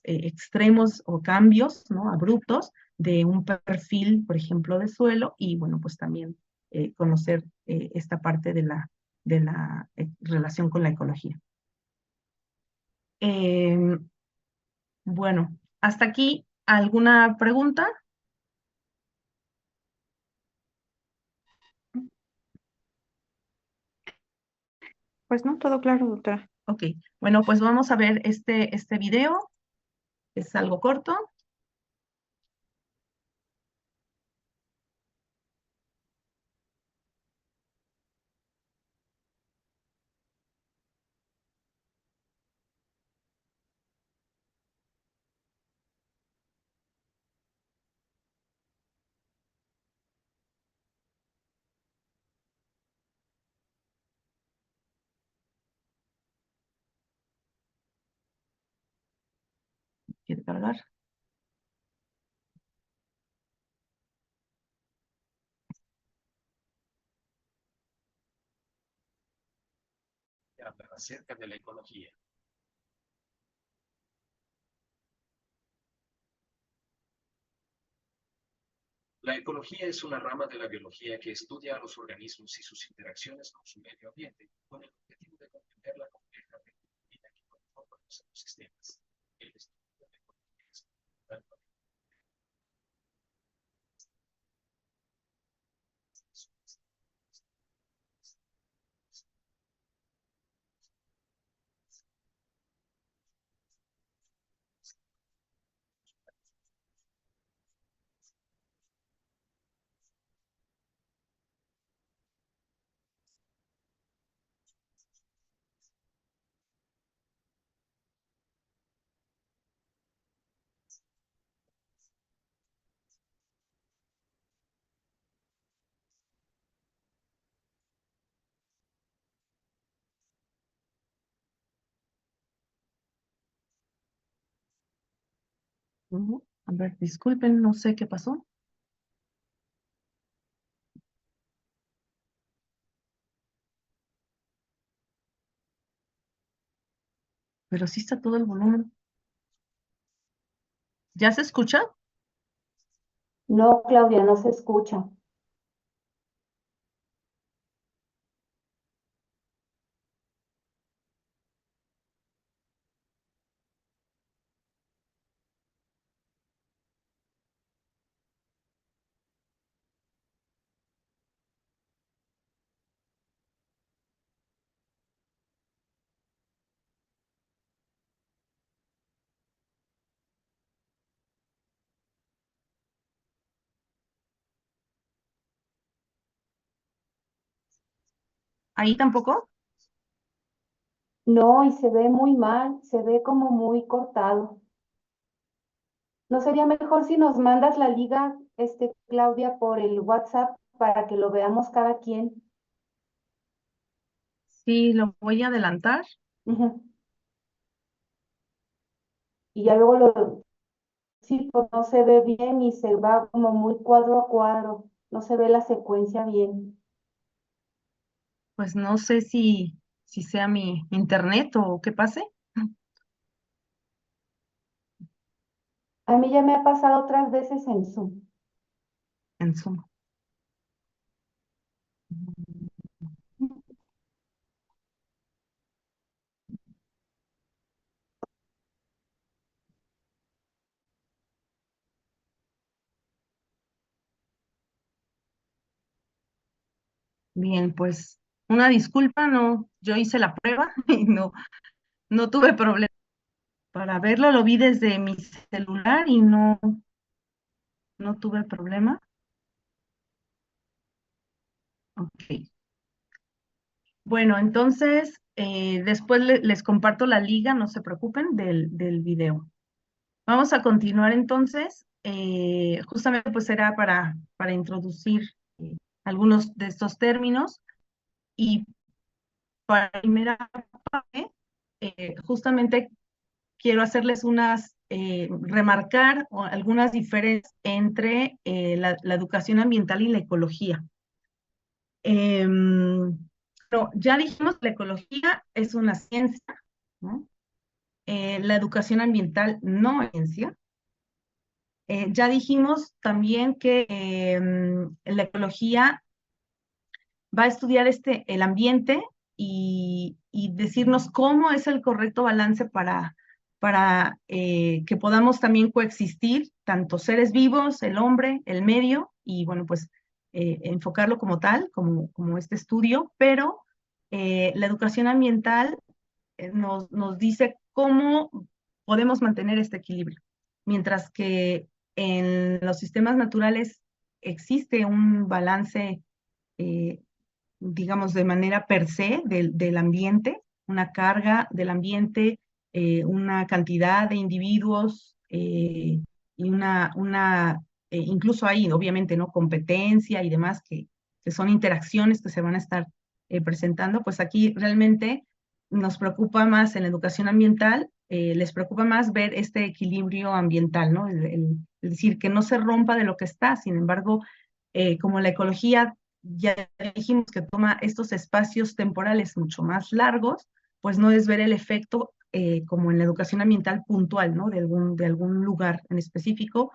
extremos o cambios, ¿no? Abruptos de un perfil, por ejemplo, de suelo. Y bueno, pues también conocer esta parte de la relación con la ecología. Bueno, hasta aquí, ¿alguna pregunta? Pues no, todo claro, doctora. Ok, bueno, pues vamos a ver este video. Es algo corto. ¿Quiere cargar? Hablar acerca de la ecología. La ecología es una rama de la biología que estudia a los organismos y sus interacciones con su medio ambiente, con el objetivo de comprender la compleja vida que conforma los ecosistemas. El estudio de la ecología es fundamental para A ver, disculpen, no sé qué pasó. Pero sí está todo el volumen. ¿Ya se escucha? No, Claudia, no se escucha. ¿Ahí tampoco? No, y se ve muy mal, se ve como muy cortado. ¿No sería mejor si nos mandas la liga, Claudia, por el WhatsApp para que lo veamos cada quien? Sí, lo voy a adelantar. Ujú. Y ya luego sí, pues no se ve bien y se va como muy cuadro a cuadro, no se ve la secuencia bien. Pues no sé si sea mi internet o qué pase A mí ya me ha pasado otras veces en Zoom. en Zoom. Bien, pues una disculpa, no, yo hice la prueba y no tuve problema. Para verlo lo vi desde mi celular y no tuve problema. Ok. Bueno, entonces después les comparto la liga, no se preocupen, del video. Vamos a continuar entonces. Justamente pues era para introducir algunos de estos términos y para la primera parte, justamente quiero hacerles remarcar algunas diferencias entre la educación ambiental y la ecología. Pero ya dijimos que la ecología es una ciencia, ¿no? La educación ambiental no es ciencia. Ya dijimos también que la ecología va a estudiar el ambiente y decirnos cómo es el correcto balance para que podamos también coexistir, tanto seres vivos, el hombre, el medio, y bueno, pues enfocarlo como tal, como este estudio, pero la educación ambiental nos dice cómo podemos mantener este equilibrio, mientras que en los sistemas naturales existe un balance eh, digamos, de manera per se del ambiente, una carga del ambiente, una cantidad de individuos y incluso ahí, obviamente, ¿no? Competencia y demás, que son interacciones que se van a estar presentando, pues aquí realmente nos preocupa más en la educación ambiental, les preocupa más ver este equilibrio ambiental, ¿no? Es decir, que no se rompa de lo que está, sin embargo, como la ecología ya dijimos que toma estos espacios temporales mucho más largos, pues no es ver el efecto como en la educación ambiental puntual, ¿no? De algún lugar en específico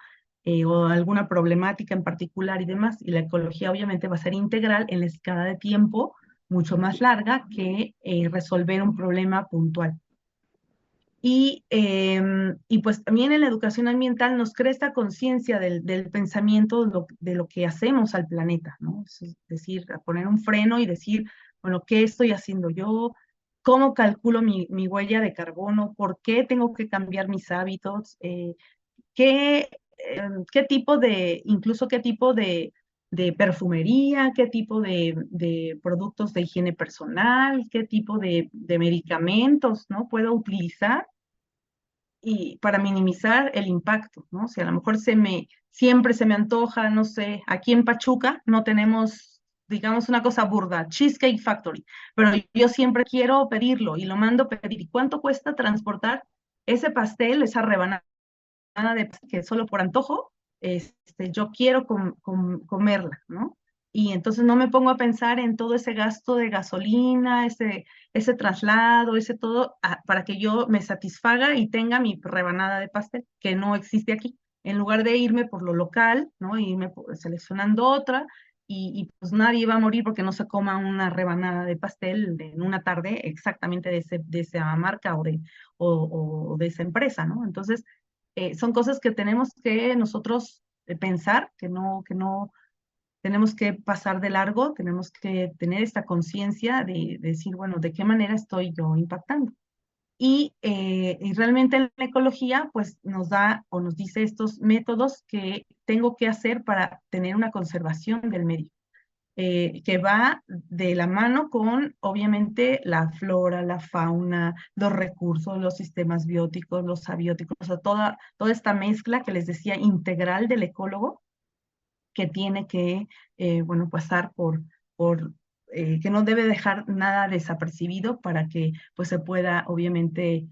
o alguna problemática en particular y demás. Y la ecología obviamente va a ser integral en la escala de tiempo mucho más larga que resolver un problema puntual. Y pues también en la educación ambiental nos crea esta conciencia del pensamiento de lo que hacemos al planeta, ¿no? Es decir, a poner un freno y decir, bueno, ¿qué estoy haciendo yo? ¿Cómo calculo mi huella de carbono? ¿Por qué tengo que cambiar mis hábitos? ¿Qué tipo incluso qué tipo de perfumería, qué tipo de productos de higiene personal, qué tipo de medicamentos, ¿no? Puedo utilizar y para minimizar el impacto, ¿no? Si a lo mejor siempre se me antoja, no sé, aquí en Pachuca no tenemos, digamos, una cosa burda, Cheesecake Factory, pero yo siempre quiero pedirlo y lo mando pedir. ¿Y cuánto cuesta transportar ese pastel, esa rebanada de que solo por antojo, yo quiero comerla, ¿no? Y entonces no me pongo a pensar en todo ese gasto de gasolina, ese traslado, ese todo, para que yo me satisfaga y tenga mi rebanada de pastel, que no existe aquí. En lugar de irme por lo local, ¿no? Irme seleccionando otra, pues nadie va a morir porque no se coma una rebanada de pastel en una tarde exactamente de esa marca o de esa empresa, ¿no? Entonces, son cosas que tenemos que nosotros pensar, que no tenemos que pasar de largo, tenemos que tener esta conciencia de decir, bueno, ¿de qué manera estoy yo impactando? Y realmente la ecología pues nos da o nos dice estos métodos que tengo que hacer para tener una conservación del medio que va de la mano con, obviamente, la flora, la fauna, los recursos, los sistemas bióticos, los abióticos, o sea, toda esta mezcla que les decía integral del ecólogo que tiene que, bueno, pasar por que no debe dejar nada desapercibido para que pues se pueda obviamente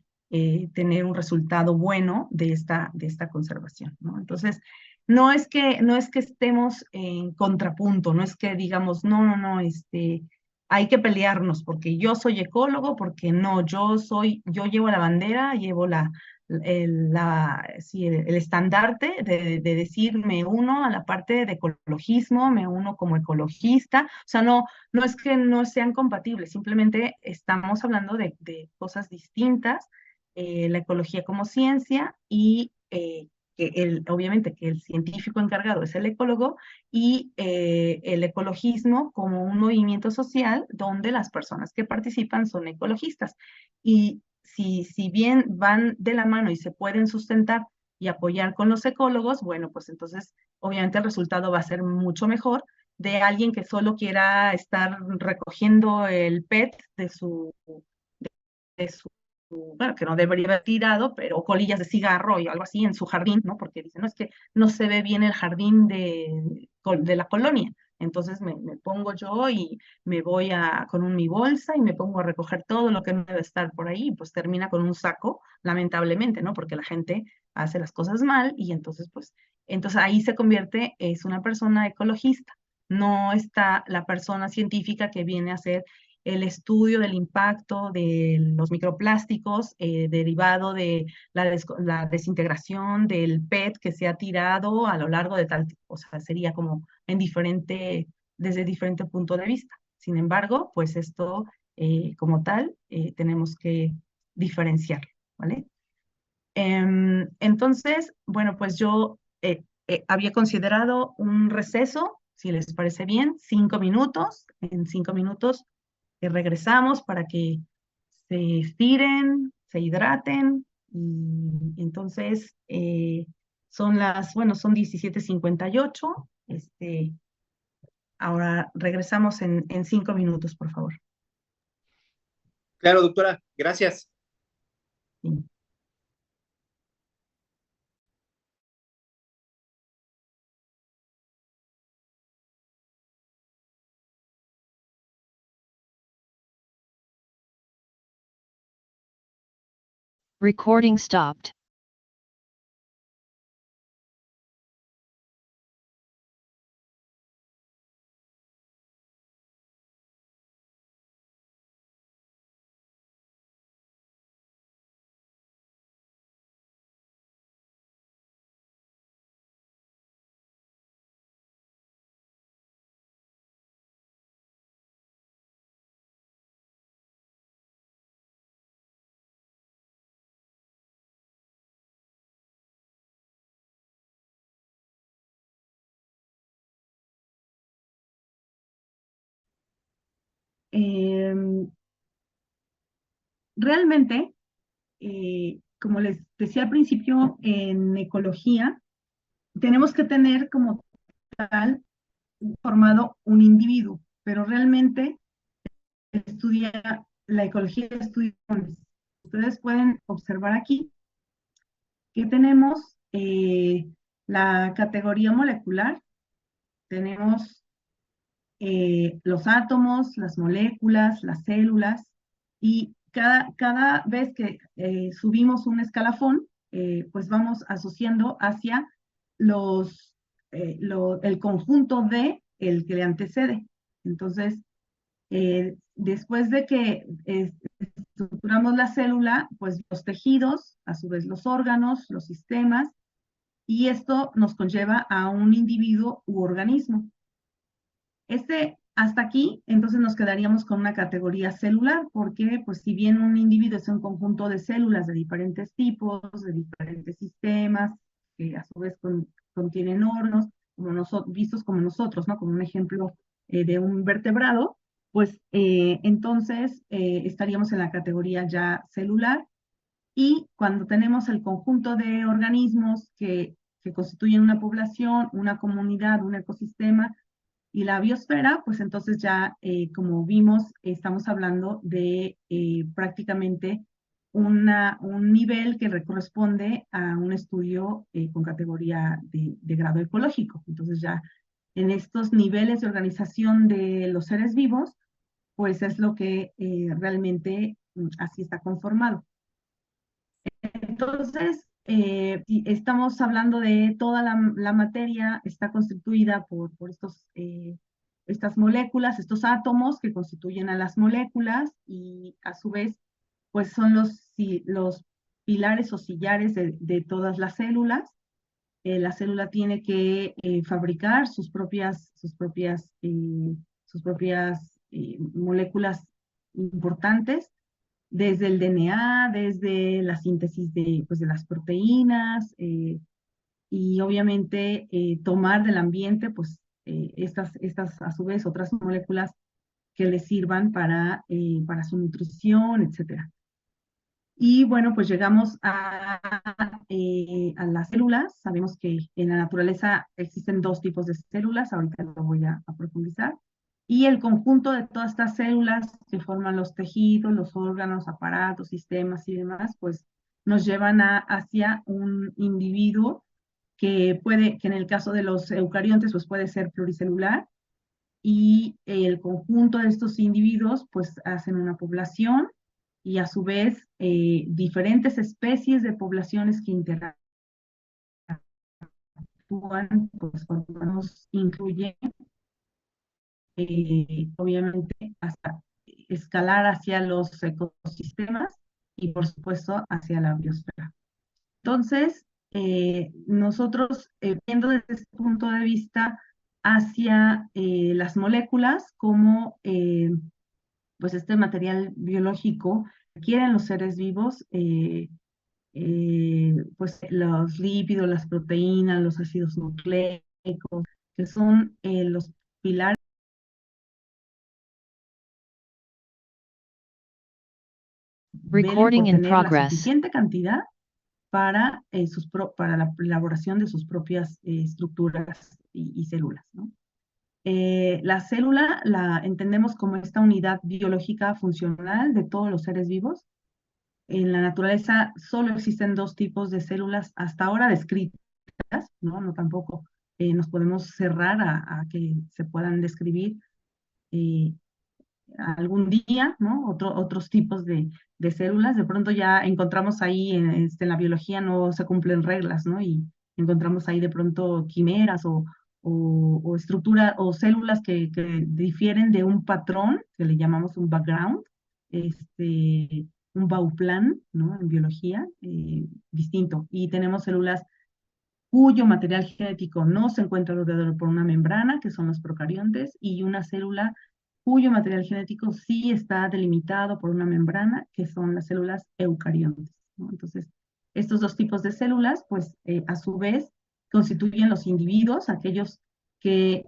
tener un resultado bueno de esta conservación, ¿no? Entonces, no es que estemos en contrapunto, no es que digamos, no, hay que pelearnos porque yo soy ecólogo, porque no, yo llevo la bandera, llevo el estandarte de decir me uno a la parte de ecologismo, me uno como ecologista, o sea, no es que no sean compatibles, simplemente estamos hablando de cosas distintas, la ecología como ciencia y obviamente que el científico encargado es el ecólogo y el ecologismo como un movimiento social donde las personas que participan son ecologistas. Y si bien van de la mano y se pueden sustentar y apoyar con los ecólogos, bueno, pues entonces obviamente el resultado va a ser mucho mejor de alguien que solo quiera estar recogiendo el PET de su bueno, que no debería haber tirado, pero colillas de cigarro y algo así en su jardín, ¿no? Porque dicen, no, es que no se ve bien el jardín de la colonia. Entonces me pongo yo y me voy con mi bolsa y me pongo a recoger todo lo que no debe estar por ahí, y pues termina con un saco, lamentablemente, ¿no? Porque la gente hace las cosas mal y entonces, pues, entonces ahí se convierte, es una persona ecologista. No está la persona científica que viene a hacer el estudio del impacto de los microplásticos derivado de la desintegración del PET que se ha tirado a lo largo de tal, o sea, sería como desde diferente punto de vista. Sin embargo, pues esto como tal tenemos que diferenciarlo, ¿vale? Entonces, bueno, pues yo había considerado un receso, si les parece bien, 5 minutos. En 5 minutos regresamos para que se estiren, se hidraten y entonces son 17:58. Ahora regresamos en 5 minutos, por favor. Claro, doctora, gracias. Sí. Recording stopped. Realmente, como les decía al principio, en ecología tenemos que tener como tal formado un individuo, pero realmente la ecología estudia. Ustedes pueden observar aquí que tenemos la categoría molecular, tenemos los átomos, las moléculas, las células, y cada vez que subimos un escalafón, pues vamos asociando hacia el conjunto de el que le antecede. Entonces, después de que estructuramos la célula, pues los tejidos, a su vez los órganos, los sistemas, y esto nos conlleva a un individuo u organismo. Hasta aquí, entonces nos quedaríamos con una categoría celular, porque pues si bien un individuo es un conjunto de células de diferentes tipos, de diferentes sistemas, que a su vez contienen órganos, vistos como nosotros, ¿no? Como un ejemplo de un vertebrado, pues entonces estaríamos en la categoría ya celular, y cuando tenemos el conjunto de organismos que constituyen una población, una comunidad, un ecosistema, y la biosfera, pues entonces ya, como vimos, estamos hablando de prácticamente un nivel que corresponde a un estudio con categoría de grado ecológico. Entonces ya en estos niveles de organización de los seres vivos, pues es lo que realmente así está conformado. Entonces, si estamos hablando de toda la materia, está constituida por estas moléculas, estos átomos que constituyen a las moléculas y a su vez, pues son los pilares o sillares de todas las células. La célula tiene que fabricar sus propias moléculas importantes, desde el DNA, desde la síntesis de las proteínas, y obviamente tomar del ambiente pues estas a su vez otras moléculas que les sirvan para su nutrición, etcétera. Y bueno, pues llegamos a las células. Sabemos que en la naturaleza existen dos tipos de células, ahorita lo voy a profundizar. Y el conjunto de todas estas células que forman los tejidos, los órganos, aparatos, sistemas y demás, pues nos llevan hacia un individuo que en el caso de los eucariontes, pues puede ser pluricelular. Y el conjunto de estos individuos, pues hacen una población y a su vez diferentes especies de poblaciones que interactúan, pues cuando nos incluyen, obviamente, hasta escalar hacia los ecosistemas y por supuesto hacia la biosfera. Entonces, nosotros viendo desde este punto de vista hacia las moléculas como pues este material biológico que requieren los seres vivos, pues los lípidos, las proteínas, los ácidos nucleicos, que son los pilares Recording por in tener la progress. suficiente cantidad para la elaboración de sus propias estructuras y células, ¿no? La célula la entendemos como esta unidad biológica funcional de todos los seres vivos. En la naturaleza solo existen dos tipos de células hasta ahora descritas, ¿no? No tampoco nos podemos cerrar a que se puedan describir algún día, ¿no? Otros tipos de células. De pronto ya encontramos ahí en la biología no se cumplen reglas, ¿no? Y encontramos ahí de pronto quimeras o estructuras o células que difieren de un patrón que le llamamos un background, un bauplan, ¿no? En biología, distinto. Y tenemos células cuyo material genético no se encuentra rodeado por una membrana, que son los procariontes, y una célula cuyo material genético sí está delimitado por una membrana, que son las células eucariontes, ¿no? Entonces, estos dos tipos de células, pues, a su vez, constituyen los individuos, aquellos que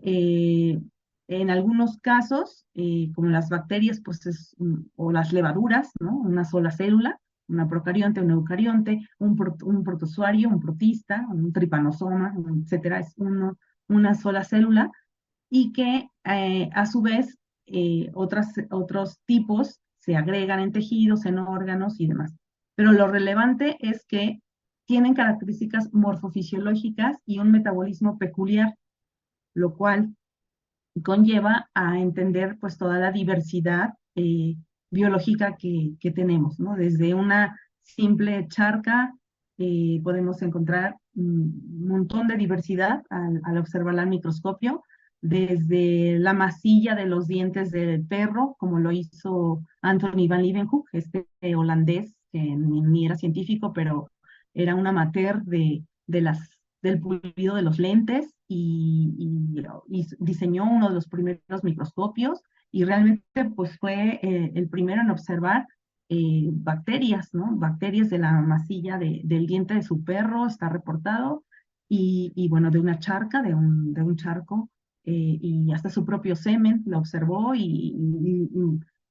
en algunos casos, como las bacterias, pues o las levaduras, ¿no? Una sola célula, una procarionte, un eucarionte, un protozoario, un protista, un tripanosoma, etcétera, es una sola célula, y que a su vez otros tipos se agregan en tejidos, en órganos y demás. Pero lo relevante es que tienen características morfofisiológicas y un metabolismo peculiar, lo cual conlleva a entender pues toda la diversidad biológica que tenemos, ¿no? Desde una simple charca podemos encontrar un montón de diversidad al observarla al microscopio, desde la masilla de los dientes del perro, como lo hizo Anthony van Leeuwenhoek, este holandés que ni era científico, pero era un amateur del pulido de los lentes y diseñó uno de los primeros microscopios y realmente pues fue el primero en observar bacterias, ¿no? Bacterias de la masilla del diente de su perro, está reportado, y bueno, de una charca, de un charco, y hasta su propio semen lo observó y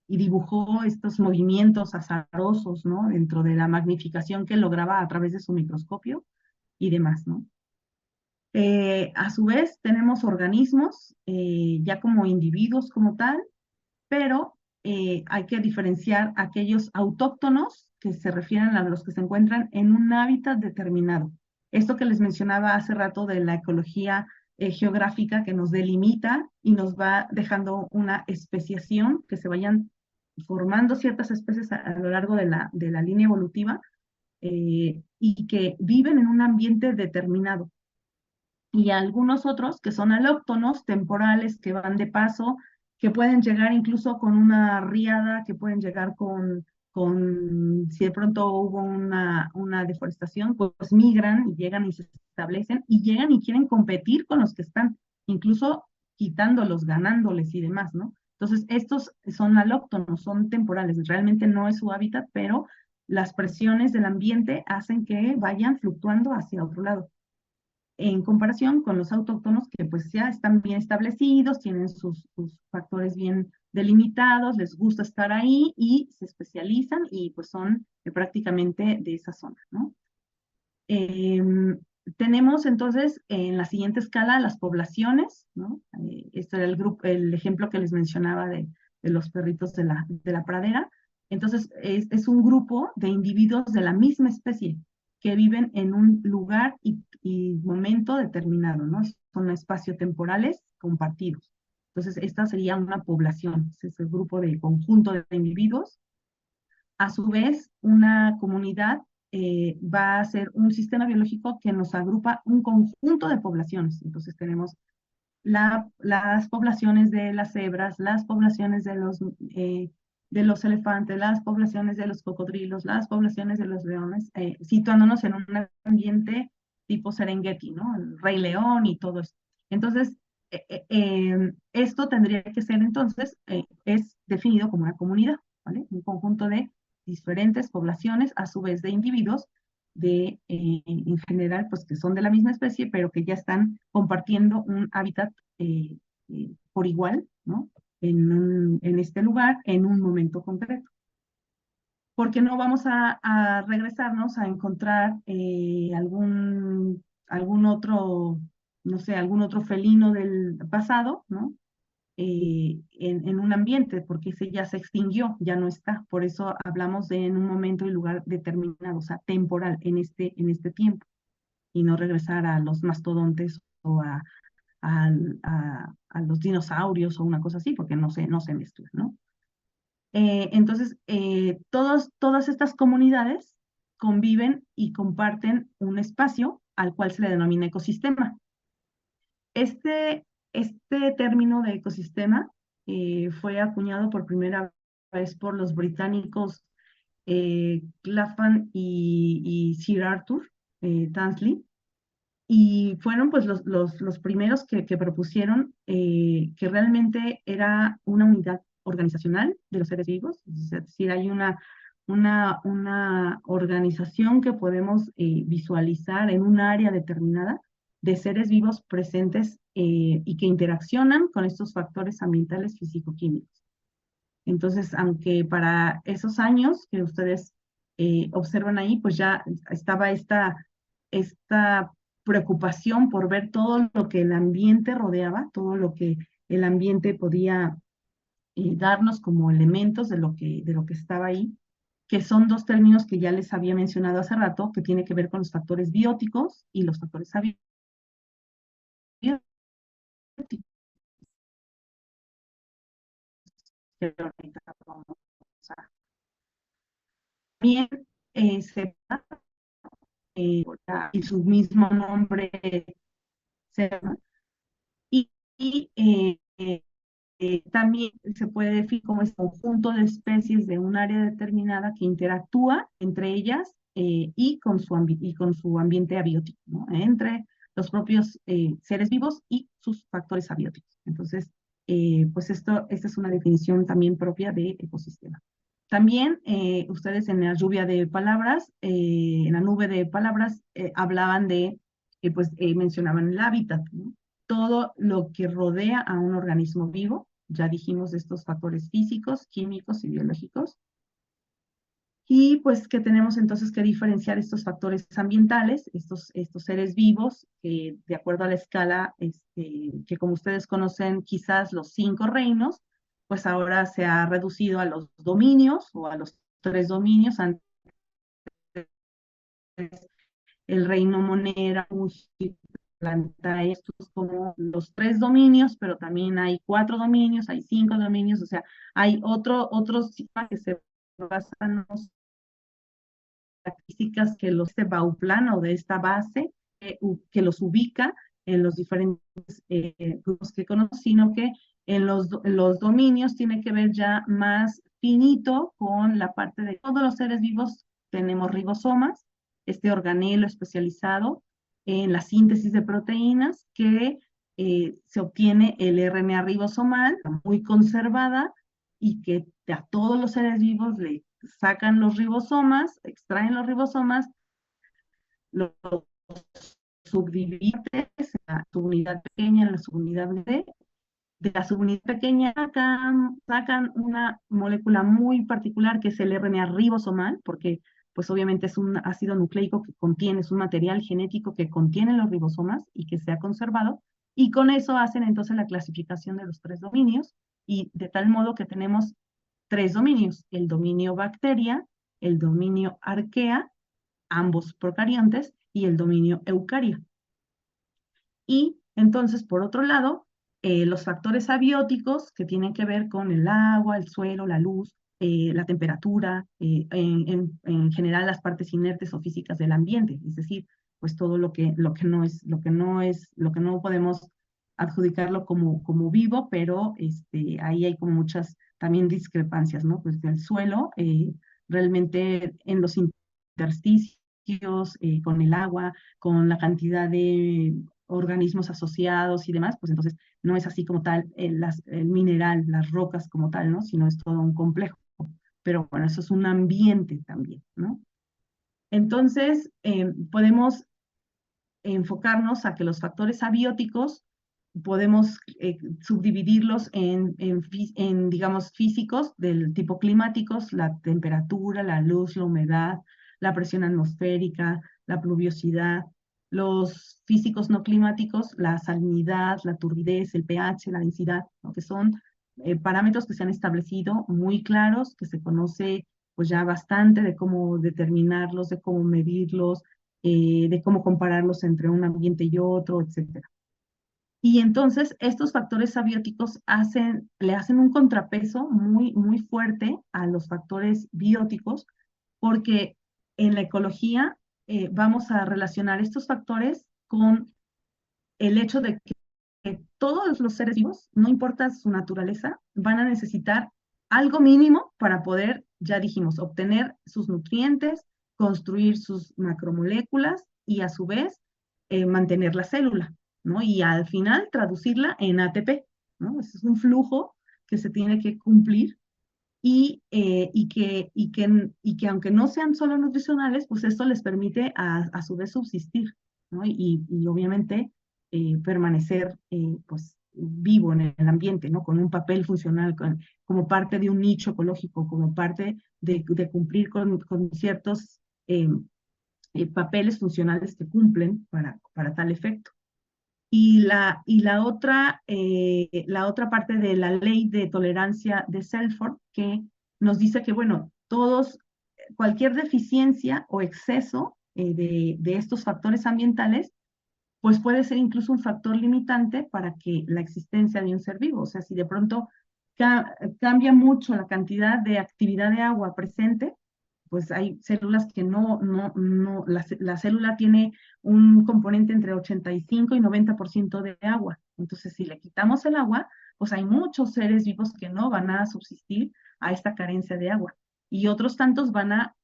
dibujó estos movimientos azarosos, ¿no? Dentro de la magnificación que lograba a través de su microscopio y demás, ¿no? A su vez, tenemos organismos ya como individuos como tal, pero hay que diferenciar aquellos autóctonos que se refieren a los que se encuentran en un hábitat determinado. Esto que les mencionaba hace rato de la ecología geográfica que nos delimita y nos va dejando una especiación, que se vayan formando ciertas especies a lo largo de la línea evolutiva, y que viven en un ambiente determinado. Y algunos otros que son alóctonos, temporales, que van de paso, que pueden llegar incluso con una riada, que pueden llegar si de pronto hubo una deforestación, pues migran y llegan y se establecen, y llegan y quieren competir con los que están, incluso quitándolos, ganándoles y demás, ¿no? Entonces, estos son alóctonos, son temporales, realmente no es su hábitat, pero las presiones del ambiente hacen que vayan fluctuando hacia otro lado, en comparación con los autóctonos, que pues ya están bien establecidos, tienen sus factores bien delimitados, les gusta estar ahí y se especializan y pues son prácticamente de esa zona, ¿no? Tenemos entonces en la siguiente escala las poblaciones, ¿no? Este era el ejemplo que les mencionaba de los perritos de la pradera. Entonces es un grupo de individuos de la misma especie que viven en un lugar y momento determinado, ¿no? Son espacio-temporales compartidos. Entonces esta sería una población, es el grupo de conjunto de individuos. A su vez, una comunidad va a ser un sistema biológico que nos agrupa un conjunto de poblaciones. Entonces tenemos las poblaciones de las cebras, las poblaciones de los elefantes, las poblaciones de los cocodrilos, las poblaciones de los leones, situándonos en un ambiente tipo Serengeti, ¿no? El Rey León y todo esto. Entonces, esto tendría que ser entonces, es definido como una comunidad, ¿vale? Un conjunto de diferentes poblaciones, a su vez de individuos, en general, pues que son de la misma especie, pero que ya están compartiendo un hábitat por igual, ¿no? En este lugar, en un momento concreto. Porque no vamos a regresarnos a encontrar algún otro, no sé, algún otro felino del pasado, ¿no? En un ambiente, porque ese ya se extinguió, ya no está. Por eso hablamos de en un momento y lugar determinado, o sea, temporal, en este tiempo, y no regresar a los mastodontes o a los dinosaurios o una cosa así, porque no se mezclan, ¿no? Entonces, todas estas comunidades conviven y comparten un espacio al cual se le denomina ecosistema. Este término de ecosistema fue acuñado por primera vez por los británicos Clapham y Sir Arthur Tansley, y fueron pues los primeros que propusieron que realmente era una unidad organizacional de los seres vivos, es decir, hay una organización que podemos visualizar en un área determinada de seres vivos presentes y que interaccionan con estos factores ambientales físico-químicos. Entonces, aunque para esos años que ustedes observan ahí, pues ya estaba esta preocupación por ver todo lo que el ambiente rodeaba, todo lo que el ambiente podía darnos como elementos de lo que estaba ahí, que son dos términos que ya les había mencionado hace rato, que tiene que ver con los factores bióticos y los factores abióticos. También se y su mismo nombre se llama, también se puede definir como este conjunto de especies de un área determinada que interactúa entre ellas y con su ambiente abiótico, ¿no? Entre los propios seres vivos y sus factores abióticos. Entonces, pues esta es una definición también propia de ecosistema. También ustedes en la lluvia de palabras, en la nube de palabras, hablaban mencionaban el hábitat, ¿no? Todo lo que rodea a un organismo vivo, ya dijimos de estos factores físicos, químicos y biológicos. Y pues que tenemos entonces que diferenciar estos factores ambientales, estos seres vivos, de acuerdo a la escala que como ustedes conocen quizás los 5 reinos, pues ahora se ha reducido a los dominios o a los 3 dominios. Antes el reino monera, plantea estos como los 3 dominios, pero también hay 4 dominios, hay 5 dominios, o sea, hay otros sistemas que se basan en las características que los de Bauplan o de esta base, que los ubica en los diferentes grupos que conozco, sino que en los dominios tiene que ver ya más finito con la parte de todos los seres vivos. Tenemos ribosomas, este organelo especializado en la síntesis de proteínas que se obtiene el RNA ribosomal, muy conservada, y que a todos los seres vivos le sacan los ribosomas, extraen los ribosomas, los subdividen en la subunidad pequeña, en la subunidad grande. De la subunidad pequeña sacan una molécula muy particular que es el RNA ribosomal, porque pues obviamente es un ácido nucleico que contiene, es un material genético que contiene los ribosomas y que se ha conservado, y con eso hacen entonces la clasificación de los 3 dominios, y de tal modo que tenemos 3 dominios: el dominio bacteria, el dominio arquea, ambos procariontes, y el dominio eucaria. Y entonces, por otro lado, los factores abióticos que tienen que ver con el agua, el suelo, la luz, la temperatura, en general las partes inertes o físicas del ambiente, es decir, pues todo lo que no podemos adjudicarlo como vivo, pero ahí hay como muchas también discrepancias, ¿no? Pues del suelo, realmente en los intersticios, con el agua, con la cantidad de organismos asociados y demás, pues entonces no es así como tal el mineral, las rocas como tal, ¿no? Sino es todo un complejo. Pero bueno, eso es un ambiente también, ¿no? Entonces, podemos enfocarnos a que los factores abióticos podemos subdividirlos digamos, físicos del tipo climáticos: la temperatura, la luz, la humedad, la presión atmosférica, la pluviosidad. Los físicos no climáticos: la salinidad, la turbidez, el pH, la densidad, ¿no? Que son parámetros que se han establecido muy claros, que se conoce pues ya bastante de cómo determinarlos, de cómo medirlos, de cómo compararlos entre un ambiente y otro, etcétera. Y entonces estos factores abióticos le hacen un contrapeso muy, muy fuerte a los factores bióticos, porque en la ecología vamos a relacionar estos factores con el hecho de que todos los seres vivos, no importa su naturaleza, van a necesitar algo mínimo para poder, ya dijimos, obtener sus nutrientes, construir sus macromoléculas y a su vez mantener la célula, ¿no? Y al final traducirla en ATP, ¿no? Ese es un flujo que se tiene que cumplir, y que aunque no sean solo nutricionales, pues esto les permite a su vez subsistir, ¿no? Y obviamente permanecer pues vivo en el ambiente, ¿no? Con un papel funcional, como parte de un nicho ecológico, como parte de cumplir con ciertos papeles funcionales que cumplen para tal efecto. Y la otra parte de la ley de tolerancia de Selford, que nos dice que, bueno, cualquier deficiencia o exceso de estos factores ambientales, pues puede ser incluso un factor limitante para que la existencia de un ser vivo. O sea, si de pronto cambia mucho la cantidad de actividad de agua presente, pues hay células que la célula tiene un componente entre 85 y 90% de agua. Entonces, si le quitamos el agua, pues hay muchos seres vivos que no van a subsistir a esta carencia de agua. Y otros tantos van a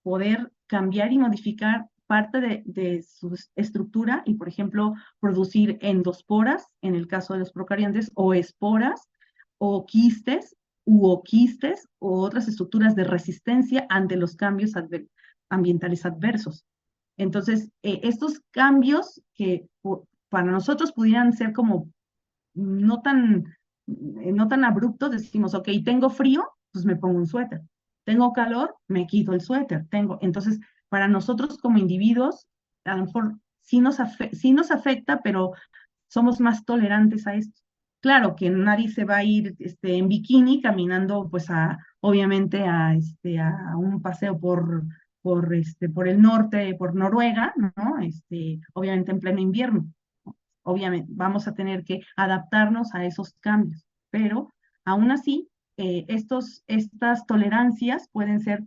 poder cambiar y modificar parte de su estructura y, por ejemplo, producir endosporas, en el caso de los procariontes, o esporas, o quistes, oquistes, o otras estructuras de resistencia ante los cambios ambientales adversos. Entonces, estos cambios que para nosotros pudieran ser como no tan abruptos, decimos, ok, tengo frío, pues me pongo un suéter. Tengo calor, me quito el suéter. Entonces, para nosotros como individuos, a lo mejor sí nos afecta, pero somos más tolerantes a esto. Claro que nadie se va a ir en bikini caminando, pues obviamente a un paseo por el norte, por Noruega, ¿no? Obviamente en pleno invierno. obviamente vamos a tener que adaptarnos a esos cambios, pero aún así, estas tolerancias pueden ser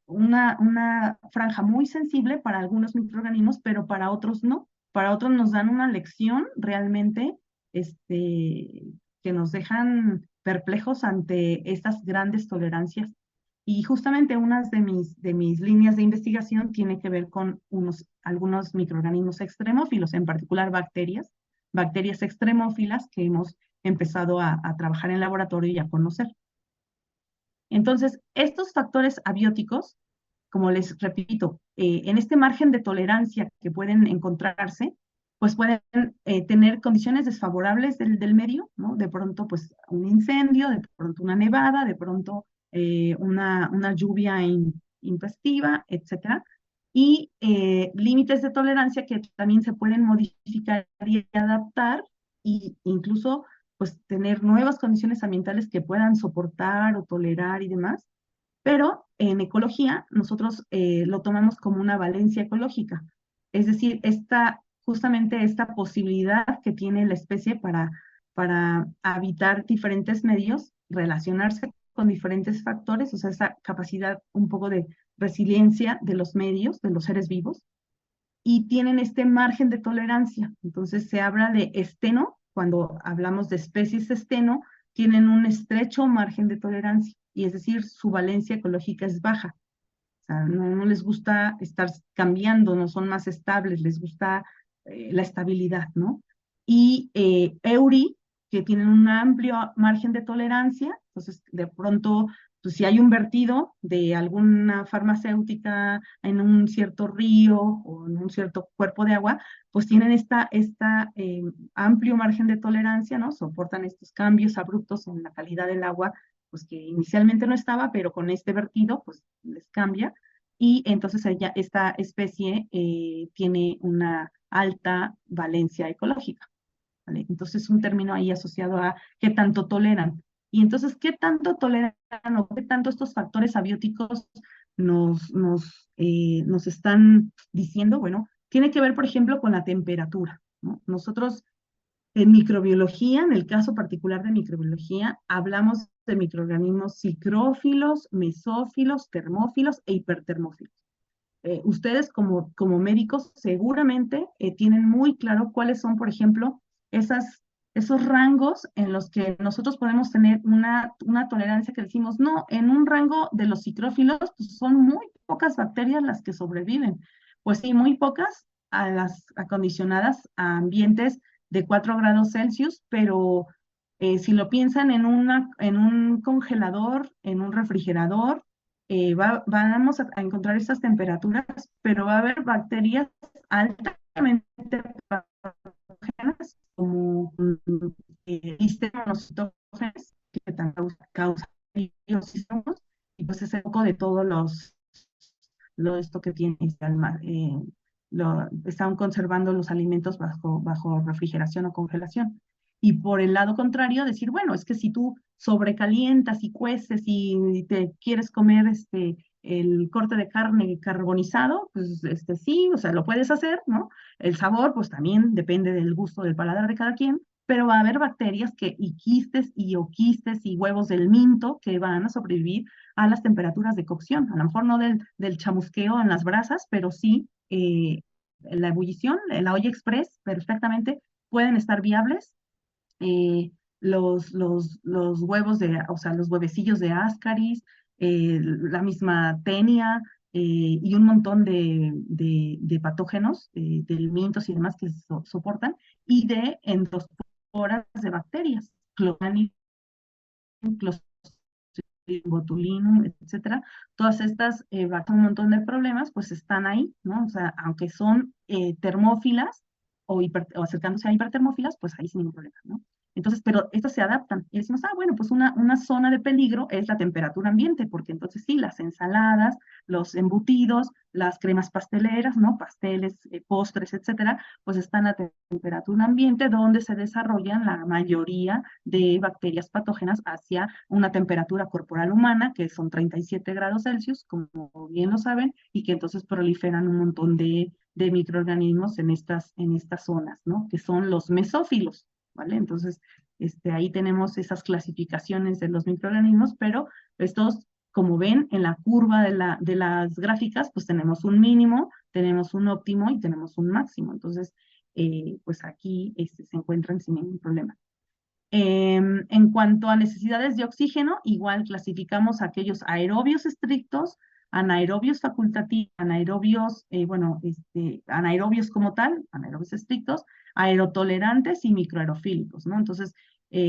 una franja muy sensible para algunos microorganismos, pero para otros no. Para otros nos dan una lección realmente que nos dejan perplejos ante estas grandes tolerancias. Y justamente una de mis líneas de investigación tiene que ver con algunos microorganismos extremófilos, en particular bacterias extremófilas que hemos empezado a trabajar en laboratorio y a conocer. Entonces, estos factores abióticos, como les repito, en este margen de tolerancia que pueden encontrarse, pues pueden tener condiciones desfavorables del medio, ¿no? De pronto, pues, un incendio, de pronto una nevada, de pronto una lluvia intempestiva, etcétera. Y límites de tolerancia que también se pueden modificar y adaptar, e incluso pues tener nuevas condiciones ambientales que puedan soportar o tolerar y demás. Pero en ecología nosotros lo tomamos como una valencia ecológica, es decir, justamente esta posibilidad que tiene la especie para habitar diferentes medios, relacionarse con diferentes factores, o sea, esa capacidad un poco de resiliencia de los medios, de los seres vivos, y tienen este margen de tolerancia. Entonces se habla de esteno, cuando hablamos de especies esteno, tienen un estrecho margen de tolerancia, y es decir, su valencia ecológica es baja. O sea, no les gusta estar cambiando, no son más estables, les gusta la estabilidad, ¿no? Y Euri, que tienen un amplio margen de tolerancia, entonces de pronto, pues si hay un vertido de alguna farmacéutica en un cierto río o en un cierto cuerpo de agua, pues tienen amplio margen de tolerancia, ¿no? Soportan estos cambios abruptos en la calidad del agua, pues que inicialmente no estaba, pero con este vertido, pues les cambia. Y entonces esta especie tiene una alta valencia ecológica, ¿vale? Entonces un término ahí asociado a qué tanto toleran. Y entonces, ¿qué tanto toleran o qué tanto estos factores abióticos nos están diciendo? Bueno, tiene que ver, por ejemplo, con la temperatura, ¿no? Nosotros en microbiología, en el caso particular de microbiología, hablamos de microorganismos psicrófilos, mesófilos, termófilos e hipertermófilos. Ustedes como médicos seguramente tienen muy claro cuáles son, por ejemplo, esos rangos en los que nosotros podemos tener una tolerancia que decimos, no, en un rango de los psicrófilos pues son muy pocas bacterias las que sobreviven. Pues sí, muy pocas a las acondicionadas a ambientes de 4 grados Celsius, pero si lo piensan en un congelador, en un refrigerador, vamos a encontrar estas temperaturas, pero va a haber bacterias altamente patógenas como monocytógenes que también causan virus y pues es el foco de todos esto que tiene están conservando los alimentos bajo refrigeración o congelación. Y por el lado contrario, decir, bueno, es que si tú sobrecalientas y cueces y te quieres comer el corte de carne carbonizado, pues sí, o sea, lo puedes hacer, ¿no? El sabor, pues también depende del gusto del paladar de cada quien, pero va a haber bacterias y quistes y oquistes y huevos del minto que van a sobrevivir a las temperaturas de cocción. A lo mejor no del chamusqueo en las brasas, pero sí la ebullición, la olla express, perfectamente pueden estar viables. Los huevos o sea, los huevecillos de Ascaris, la misma tenia y un montón de patógenos, de elementos y demás que soportan, y de endosporas de bacterias, Clostridium, Botulinum, etcétera. Todas estas, un montón de problemas, pues están ahí, ¿no? O sea, aunque son termófilas o acercándose a hipertermófilas, pues ahí sin ningún problema, ¿no? Entonces, pero estas se adaptan y decimos, bueno, pues una zona de peligro es la temperatura ambiente, porque entonces sí, las ensaladas, los embutidos, las cremas pasteleras, ¿no? Pasteles, postres, etcétera, pues están a temperatura ambiente donde se desarrollan la mayoría de bacterias patógenas hacia una temperatura corporal humana, que son 37 grados Celsius, como bien lo saben, y que entonces proliferan un montón de de microorganismos en estas zonas, ¿no? Que son los mesófilos, ¿vale? Entonces, ahí tenemos esas clasificaciones de los microorganismos, pero estos, como ven en la curva de las gráficas, pues tenemos un mínimo, tenemos un óptimo y tenemos un máximo. Entonces, pues aquí se encuentran sin ningún problema. En cuanto a necesidades de oxígeno, igual clasificamos aquellos aerobios estrictos, anaerobios facultativos, anaerobios, anaerobios como tal, anaerobios estrictos, aerotolerantes y microaerofílicos, ¿no? Entonces,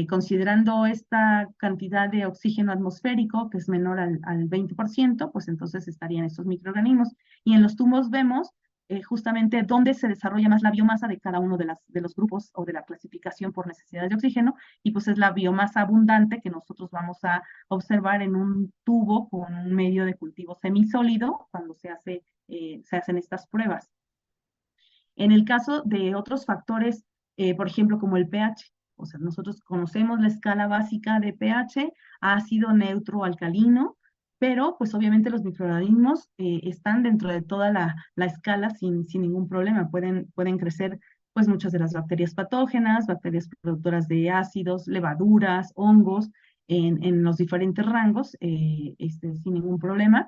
considerando esta cantidad de oxígeno atmosférico, que es menor al 20%, pues entonces estarían estos microorganismos. Y en los tubos vemos justamente dónde se desarrolla más la biomasa de cada uno de los grupos o de la clasificación por necesidades de oxígeno, y pues es la biomasa abundante que nosotros vamos a observar en un tubo con un medio de cultivo semisólido cuando se hacen estas pruebas. En el caso de otros factores, por ejemplo, como el pH, o sea, nosotros conocemos la escala básica de pH, ácido, neutro, alcalino, pero pues obviamente los microorganismos están dentro de toda la escala sin ningún problema. Pueden crecer pues muchas de las bacterias patógenas, bacterias productoras de ácidos, levaduras, hongos, en los diferentes rangos, sin ningún problema.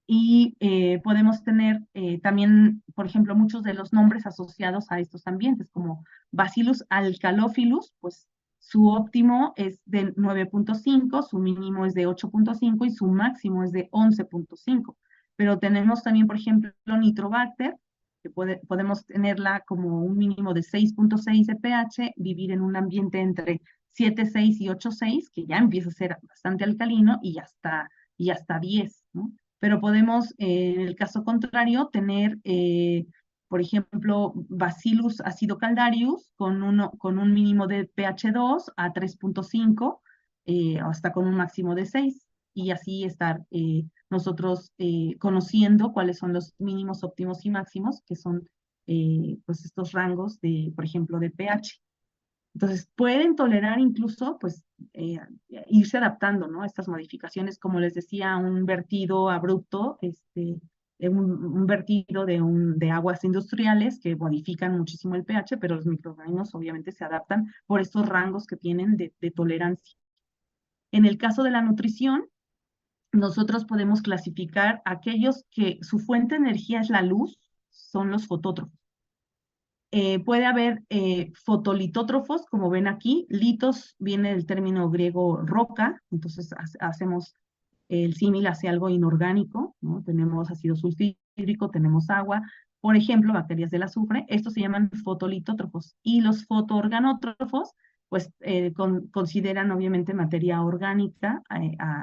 Y podemos tener también, por ejemplo, muchos de los nombres asociados a estos ambientes, como Bacillus alcalophilus, pues su óptimo es de 9.5, su mínimo es de 8.5 y su máximo es de 11.5. Pero tenemos también, por ejemplo, Nitrobacter, que podemos tenerla como un mínimo de 6.6 de pH, vivir en un ambiente entre 7.6 y 8.6, que ya empieza a ser bastante alcalino, y hasta 10, ¿no? Pero podemos, en el caso contrario, tener, por ejemplo, Bacillus acidocaldarius con un mínimo de pH 2 a 3.5, hasta con un máximo de 6, y así estar nosotros conociendo cuáles son los mínimos, óptimos y máximos, que son pues estos rangos de, por ejemplo, de pH. Entonces, pueden tolerar incluso, pues, irse adaptando, ¿no? Estas modificaciones, como les decía, un vertido abrupto, un vertido de aguas industriales que modifican muchísimo el pH, pero los microorganismos obviamente se adaptan por estos rangos que tienen de tolerancia. En el caso de la nutrición, nosotros podemos clasificar aquellos que su fuente de energía es la luz, son los fotótrofos. Puede haber fotolitótrofos, como ven aquí. Litos viene del término griego roca, entonces hacemos el símil hacia algo inorgánico, ¿no? Tenemos ácido sulfídrico, tenemos agua, por ejemplo, bacterias del azufre. Estos se llaman fotolitótrofos. Y los fotoorganótrofos, pues consideran obviamente materia orgánica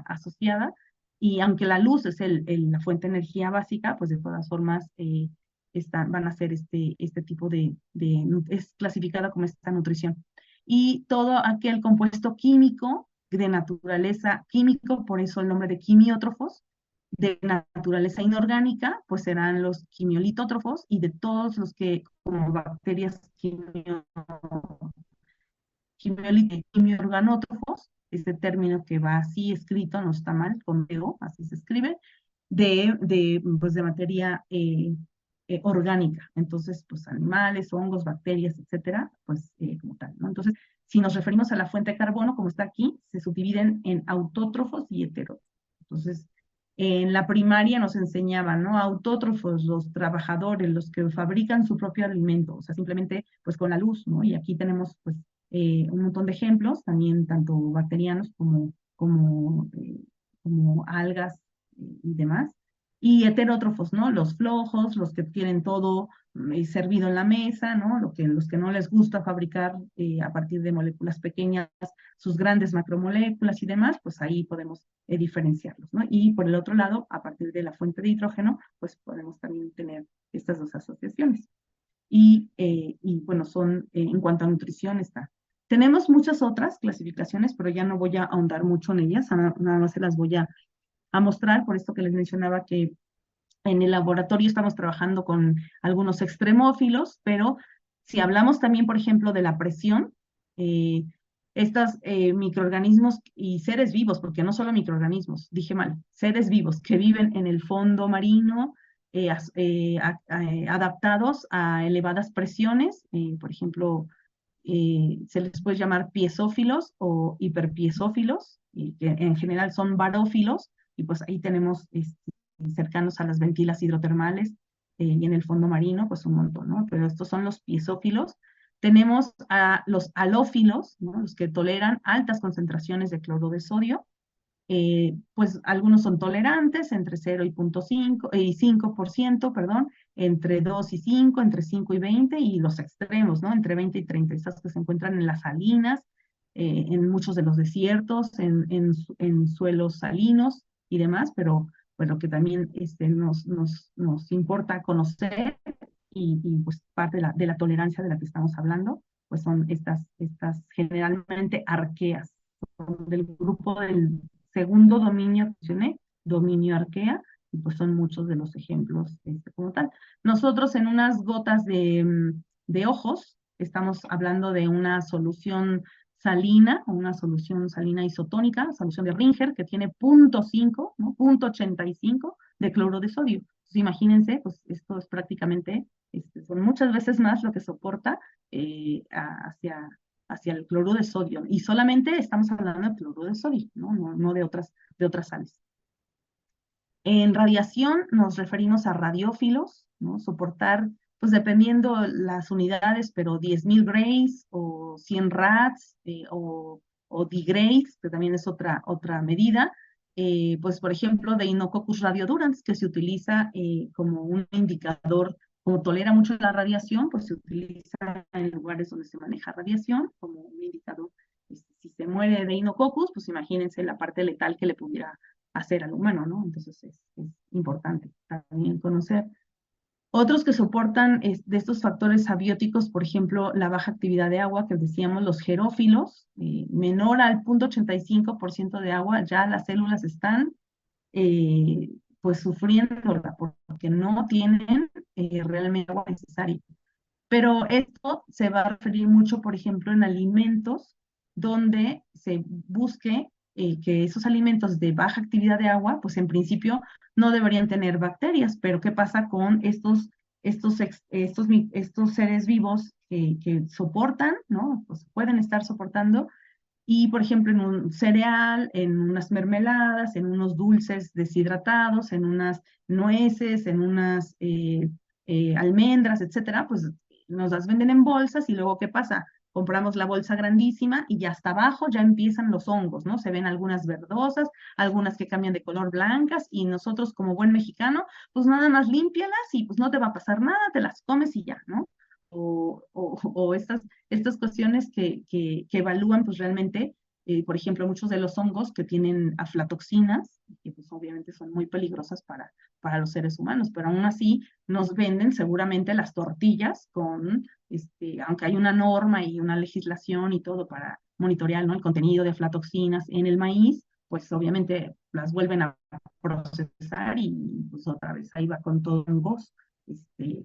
asociada, y aunque la luz es la fuente de energía básica, pues de todas formas van a ser este tipo es clasificada como esta nutrición. Y todo aquel compuesto químico de naturaleza químico, por eso el nombre de quimiótrofos, de naturaleza inorgánica, pues serán los quimiolitótrofos, y de todos los que, como bacterias quimiorganótrofos, este término que va así escrito, no está mal, con ego, así se escribe, pues de materia orgánica. Entonces, pues animales, hongos, bacterias, etcétera, pues como tal, ¿no? Entonces, si nos referimos a la fuente de carbono, como está aquí, se subdividen en autótrofos y heterótrofos. Entonces, en la primaria nos enseñaban, ¿no? Autótrofos, los trabajadores, los que fabrican su propio alimento, o sea, simplemente pues con la luz, ¿no? Y aquí tenemos pues un montón de ejemplos, también tanto bacterianos como algas y demás. Y heterótrofos, ¿no? Los flojos, los que tienen todo servido en la mesa, ¿no? Los que no les gusta fabricar a partir de moléculas pequeñas sus grandes macromoléculas y demás, pues ahí podemos diferenciarlos, ¿no? Y por el otro lado, a partir de la fuente de hidrógeno, pues podemos también tener estas dos asociaciones. Y bueno, son, en cuanto a nutrición, está. Tenemos muchas otras clasificaciones, pero ya no voy a ahondar mucho en ellas, nada más se las voy a mostrar, por esto que les mencionaba que en el laboratorio estamos trabajando con algunos extremófilos, pero si hablamos también, por ejemplo, de la presión, estos microorganismos y seres vivos, porque no solo microorganismos, dije mal, seres vivos que viven en el fondo marino, adaptados a elevadas presiones, por ejemplo, se les puede llamar piezófilos o hiperpiezófilos, y que en general son barófilos, y pues ahí tenemos cercanos a las ventilas hidrotermales, y en el fondo marino, pues un montón, ¿no? Pero estos son los piezófilos. Tenemos a los halófilos, ¿no? Los que toleran altas concentraciones de cloruro de sodio. Pues algunos son tolerantes, entre 0 y 5%, perdón, entre 2 y 5, entre 5 y 20, y los extremos, ¿no? Entre 20 y 30, esas que se encuentran en las salinas, en muchos de los desiertos, en suelos salinos y demás, pero bueno, que también nos importa conocer, y pues parte de la tolerancia de la que estamos hablando, pues son estas generalmente arqueas, son del grupo del segundo dominio que mencioné, dominio arquea, y pues son muchos de los ejemplos como tal. Nosotros en unas gotas de ojos estamos hablando de una solución salina, o una solución salina isotónica, solución de Ringer, que tiene 0.5, ¿no? 0.85 de cloruro de sodio. Entonces, imagínense, pues esto es prácticamente, son muchas veces más lo que soporta hacia el cloruro de sodio. Y solamente estamos hablando de cloruro de sodio, no de otras sales. En radiación nos referimos a radiófilos, ¿no? Soportar, pues dependiendo las unidades, pero 10.000 grays o 100 rads o digrays, que también es otra medida. Pues por ejemplo, de Deinococcus radiodurans, que se utiliza como un indicador, como tolera mucho la radiación, pues se utiliza en lugares donde se maneja radiación como un indicador. Si se muere de Deinococcus, pues imagínense la parte letal que le pudiera hacer al humano, ¿no? Entonces es importante también conocer. Otros que soportan de estos factores abióticos, por ejemplo, la baja actividad de agua, que decíamos los xerófilos, menor al 0.85% de agua, ya las células están pues sufriéndola porque no tienen realmente agua necesaria. Pero esto se va a referir mucho, por ejemplo, en alimentos donde se busque que esos alimentos de baja actividad de agua, pues en principio no deberían tener bacterias, pero ¿qué pasa con estos seres vivos que soportan, ¿no? Pues pueden estar soportando, y por ejemplo en un cereal, en unas mermeladas, en unos dulces deshidratados, en unas nueces, en unas almendras, etcétera, pues nos las venden en bolsas, y luego ¿qué pasa? Compramos la bolsa grandísima y ya hasta abajo ya empiezan los hongos, ¿no? Se ven algunas verdosas, algunas que cambian de color blancas, y nosotros como buen mexicano, pues nada más límpialas y pues no te va a pasar nada, te las comes y ya, ¿no? O estas cuestiones que evalúan pues realmente, por ejemplo, muchos de los hongos que tienen aflatoxinas, que pues obviamente son muy peligrosas para los seres humanos, pero aún así nos venden seguramente las tortillas con, aunque hay una norma y una legislación y todo para monitorear, ¿no?, el contenido de aflatoxinas en el maíz, pues obviamente las vuelven a procesar y pues otra vez ahí va con todo hongos.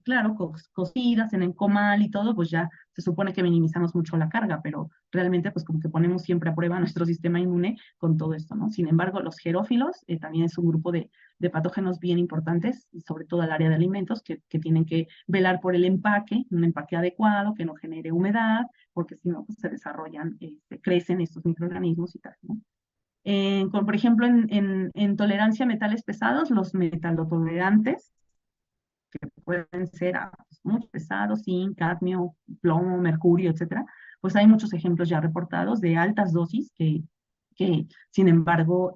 Claro, cocidas en el comal y todo, pues ya se supone que minimizamos mucho la carga, pero realmente pues como que ponemos siempre a prueba nuestro sistema inmune con todo esto, ¿no? Sin embargo, los xerófilos también es un grupo de patógenos bien importantes, y sobre todo al área de alimentos, que tienen que velar por el empaque, un empaque adecuado, que no genere humedad, porque si no, pues se desarrollan, crecen estos microorganismos y tal, ¿no? Por ejemplo, en tolerancia a metales pesados, los metalotolerantes, que pueden ser muy pesados, zinc, cadmio, plomo, mercurio, etcétera, pues hay muchos ejemplos ya reportados de altas dosis que sin embargo,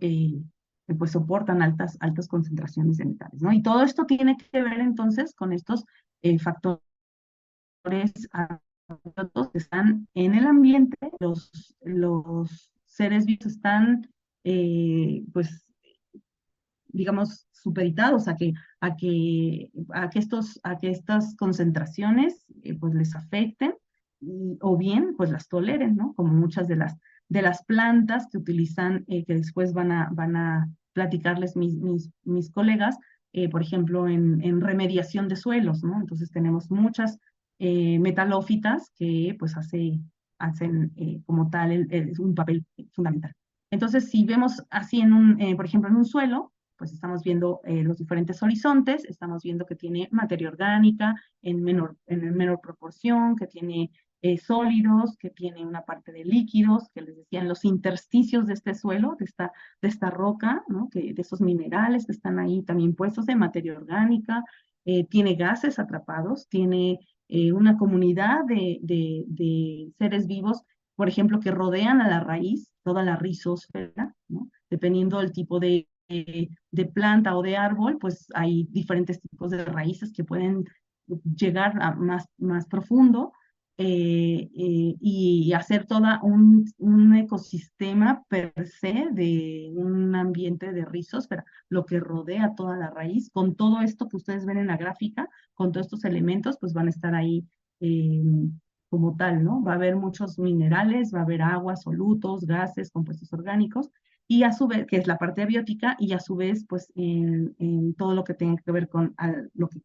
pues soportan altas concentraciones de metales, ¿no? Y todo esto tiene que ver entonces con estos factores que están en el ambiente. Los seres vivos están, pues, digamos, supeditados a que estas concentraciones pues les afecten, o bien pues las toleren, ¿no? Como muchas de las plantas que utilizan, que después van a platicarles mis colegas, por ejemplo, en remediación de suelos, ¿no? Entonces tenemos muchas metalófitas que pues hacen como tal un papel fundamental. Entonces, si vemos así por ejemplo, en un suelo, pues estamos viendo los diferentes horizontes, estamos viendo que tiene materia orgánica en menor proporción, que tiene sólidos, que tiene una parte de líquidos, que les decía en los intersticios de este suelo, de esta roca, ¿no? De esos minerales que están ahí también puestos de materia orgánica, tiene gases atrapados, tiene una comunidad de seres vivos, por ejemplo, que rodean a la raíz, toda la rizosfera, ¿no? Dependiendo del tipo de planta o de árbol, pues hay diferentes tipos de raíces que pueden llegar a más profundo y hacer todo un ecosistema per se de un ambiente de rizosfera, lo que rodea toda la raíz, con todo esto que ustedes ven en la gráfica, con todos estos elementos, pues van a estar ahí como tal, ¿no? Va a haber muchos minerales, va a haber agua, solutos, gases, compuestos orgánicos, y a su vez, que es la parte abiótica, y a su vez, pues en todo lo que tenga que ver con lo que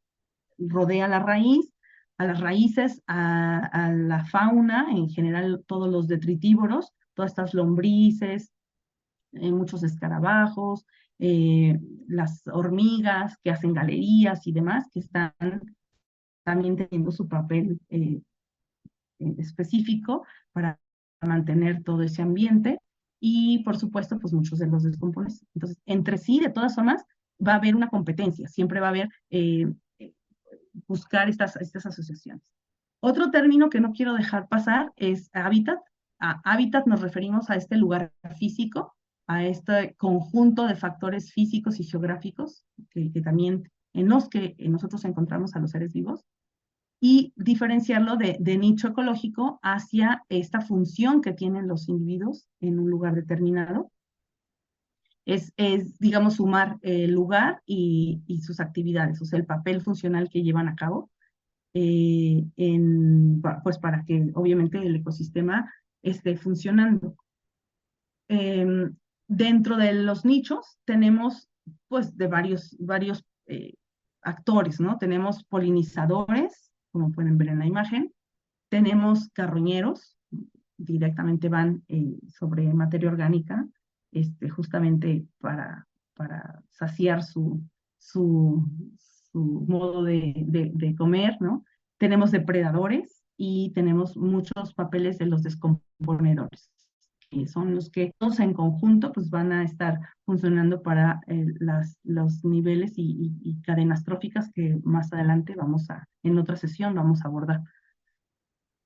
rodea la raíz, a las raíces, a la fauna, en general todos los detritívoros, todas estas lombrices, muchos escarabajos, las hormigas que hacen galerías y demás, que están también teniendo su papel específico para mantener todo ese ambiente y, por supuesto, pues muchos de los descomponentes. Entonces, entre sí, de todas formas, va a haber una competencia, siempre va a haber buscar estas asociaciones. Otro término que no quiero dejar pasar es hábitat. A hábitat nos referimos a este lugar físico, a este conjunto de factores físicos y geográficos que también en los que nosotros encontramos a los seres vivos, y diferenciarlo de nicho ecológico hacia esta función que tienen los individuos en un lugar determinado. Es digamos, sumar el lugar y sus actividades, o sea, el papel funcional que llevan a cabo, pues para que obviamente el ecosistema esté funcionando. Dentro de los nichos tenemos pues de varios actores, ¿no? Tenemos polinizadores, como pueden ver en la imagen, tenemos carroñeros, directamente van sobre materia orgánica, justamente para saciar su modo de comer, ¿no? Tenemos depredadores y tenemos muchos papeles de los descomponedores, que son los que todos en conjunto pues van a estar funcionando para los niveles y cadenas tróficas que más adelante en otra sesión vamos a abordar.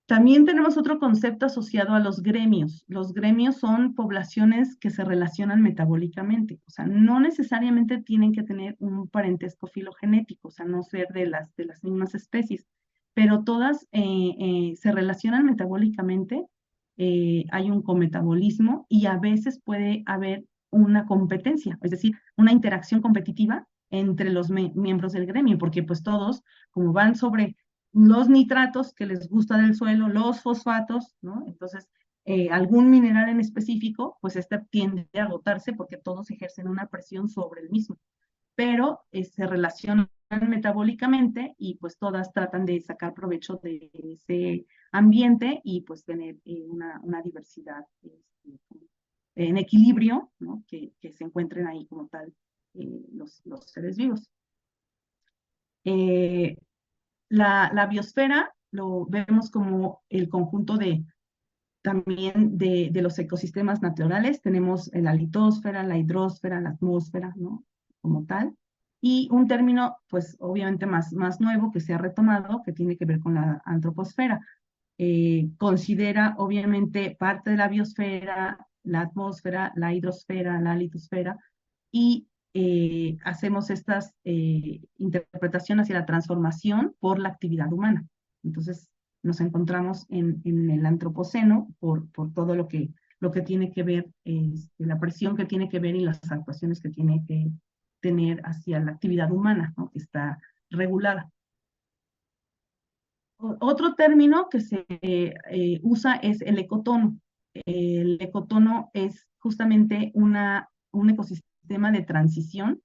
También tenemos otro concepto asociado a los gremios. Los gremios son poblaciones que se relacionan metabólicamente, o sea, no necesariamente tienen que tener un parentesco filogenético, o sea, no ser de las mismas especies, pero todas se relacionan metabólicamente, hay un cometabolismo y a veces puede haber una competencia, es decir, una interacción competitiva entre los miembros del gremio, porque pues todos, como van sobre los nitratos que les gusta del suelo, los fosfatos, ¿no? Entonces, algún mineral en específico, pues tiende a agotarse porque todos ejercen una presión sobre el mismo, pero se relacionan metabólicamente y pues todas tratan de sacar provecho de ese ambiente y pues tener una diversidad en equilibrio, ¿no? Que se encuentren ahí como tal los seres vivos. La biosfera lo vemos como el conjunto también de los ecosistemas naturales. Tenemos la litosfera, la hidrosfera, la atmósfera, ¿no? Como tal. Y un término, pues obviamente más nuevo que se ha retomado, que tiene que ver con la antroposfera. Considera obviamente parte de la biosfera, la atmósfera, la hidrosfera, la litosfera, y hacemos estas interpretaciones hacia la transformación por la actividad humana. Entonces, nos encontramos en el antropoceno por todo lo que tiene que ver, la presión que tiene que ver y las actuaciones que tiene que tener hacia la actividad humana, ¿no? Que está regulada. Otro término que se usa es el ecotono. El ecotono es justamente un ecosistema de transición,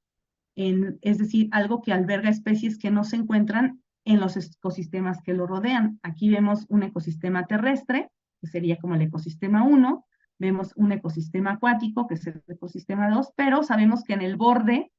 es decir, algo que alberga especies que no se encuentran en los ecosistemas que lo rodean. Aquí vemos un ecosistema terrestre, que sería como el ecosistema 1, vemos un ecosistema acuático, que es el ecosistema 2, pero sabemos que en el borde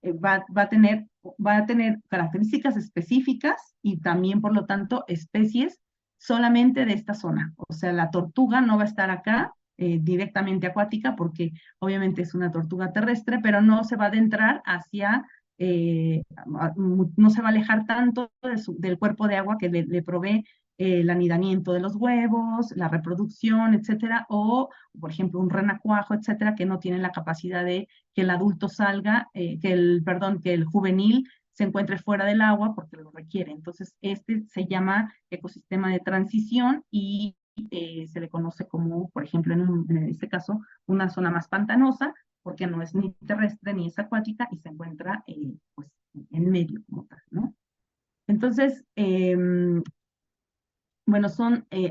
va a tener características específicas y también, por lo tanto, especies solamente de esta zona. O sea, la tortuga no va a estar acá directamente acuática porque obviamente es una tortuga terrestre, pero no se va a adentrar hacia, no se va a alejar tanto del cuerpo de agua que le provee el anidamiento de los huevos, la reproducción, etcétera, o, por ejemplo, un renacuajo, etcétera, que no tienen la capacidad de que el adulto salga, que el juvenil se encuentre fuera del agua porque lo requiere. Entonces, este se llama ecosistema de transición y se le conoce como, por ejemplo, en este caso, una zona más pantanosa, porque no es ni terrestre ni es acuática y se encuentra pues, en medio como tal, ¿no? Entonces, bueno,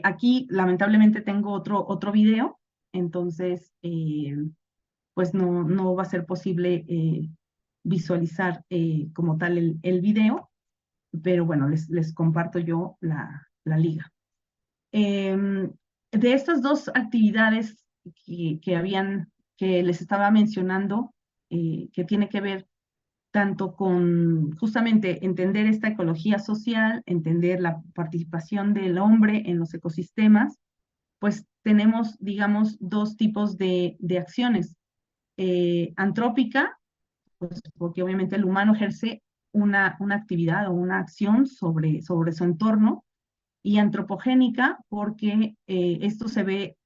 aquí lamentablemente tengo otro video, entonces pues no va a ser posible visualizar como tal el video, pero bueno, les comparto yo la liga. De estas dos actividades que les estaba mencionando, que tiene que ver tanto con justamente entender esta ecología social, entender la participación del hombre en los ecosistemas, pues tenemos, digamos, dos tipos de acciones. Antrópica, pues porque obviamente el humano ejerce una actividad o una acción sobre su entorno, y antropogénica porque esto se ve,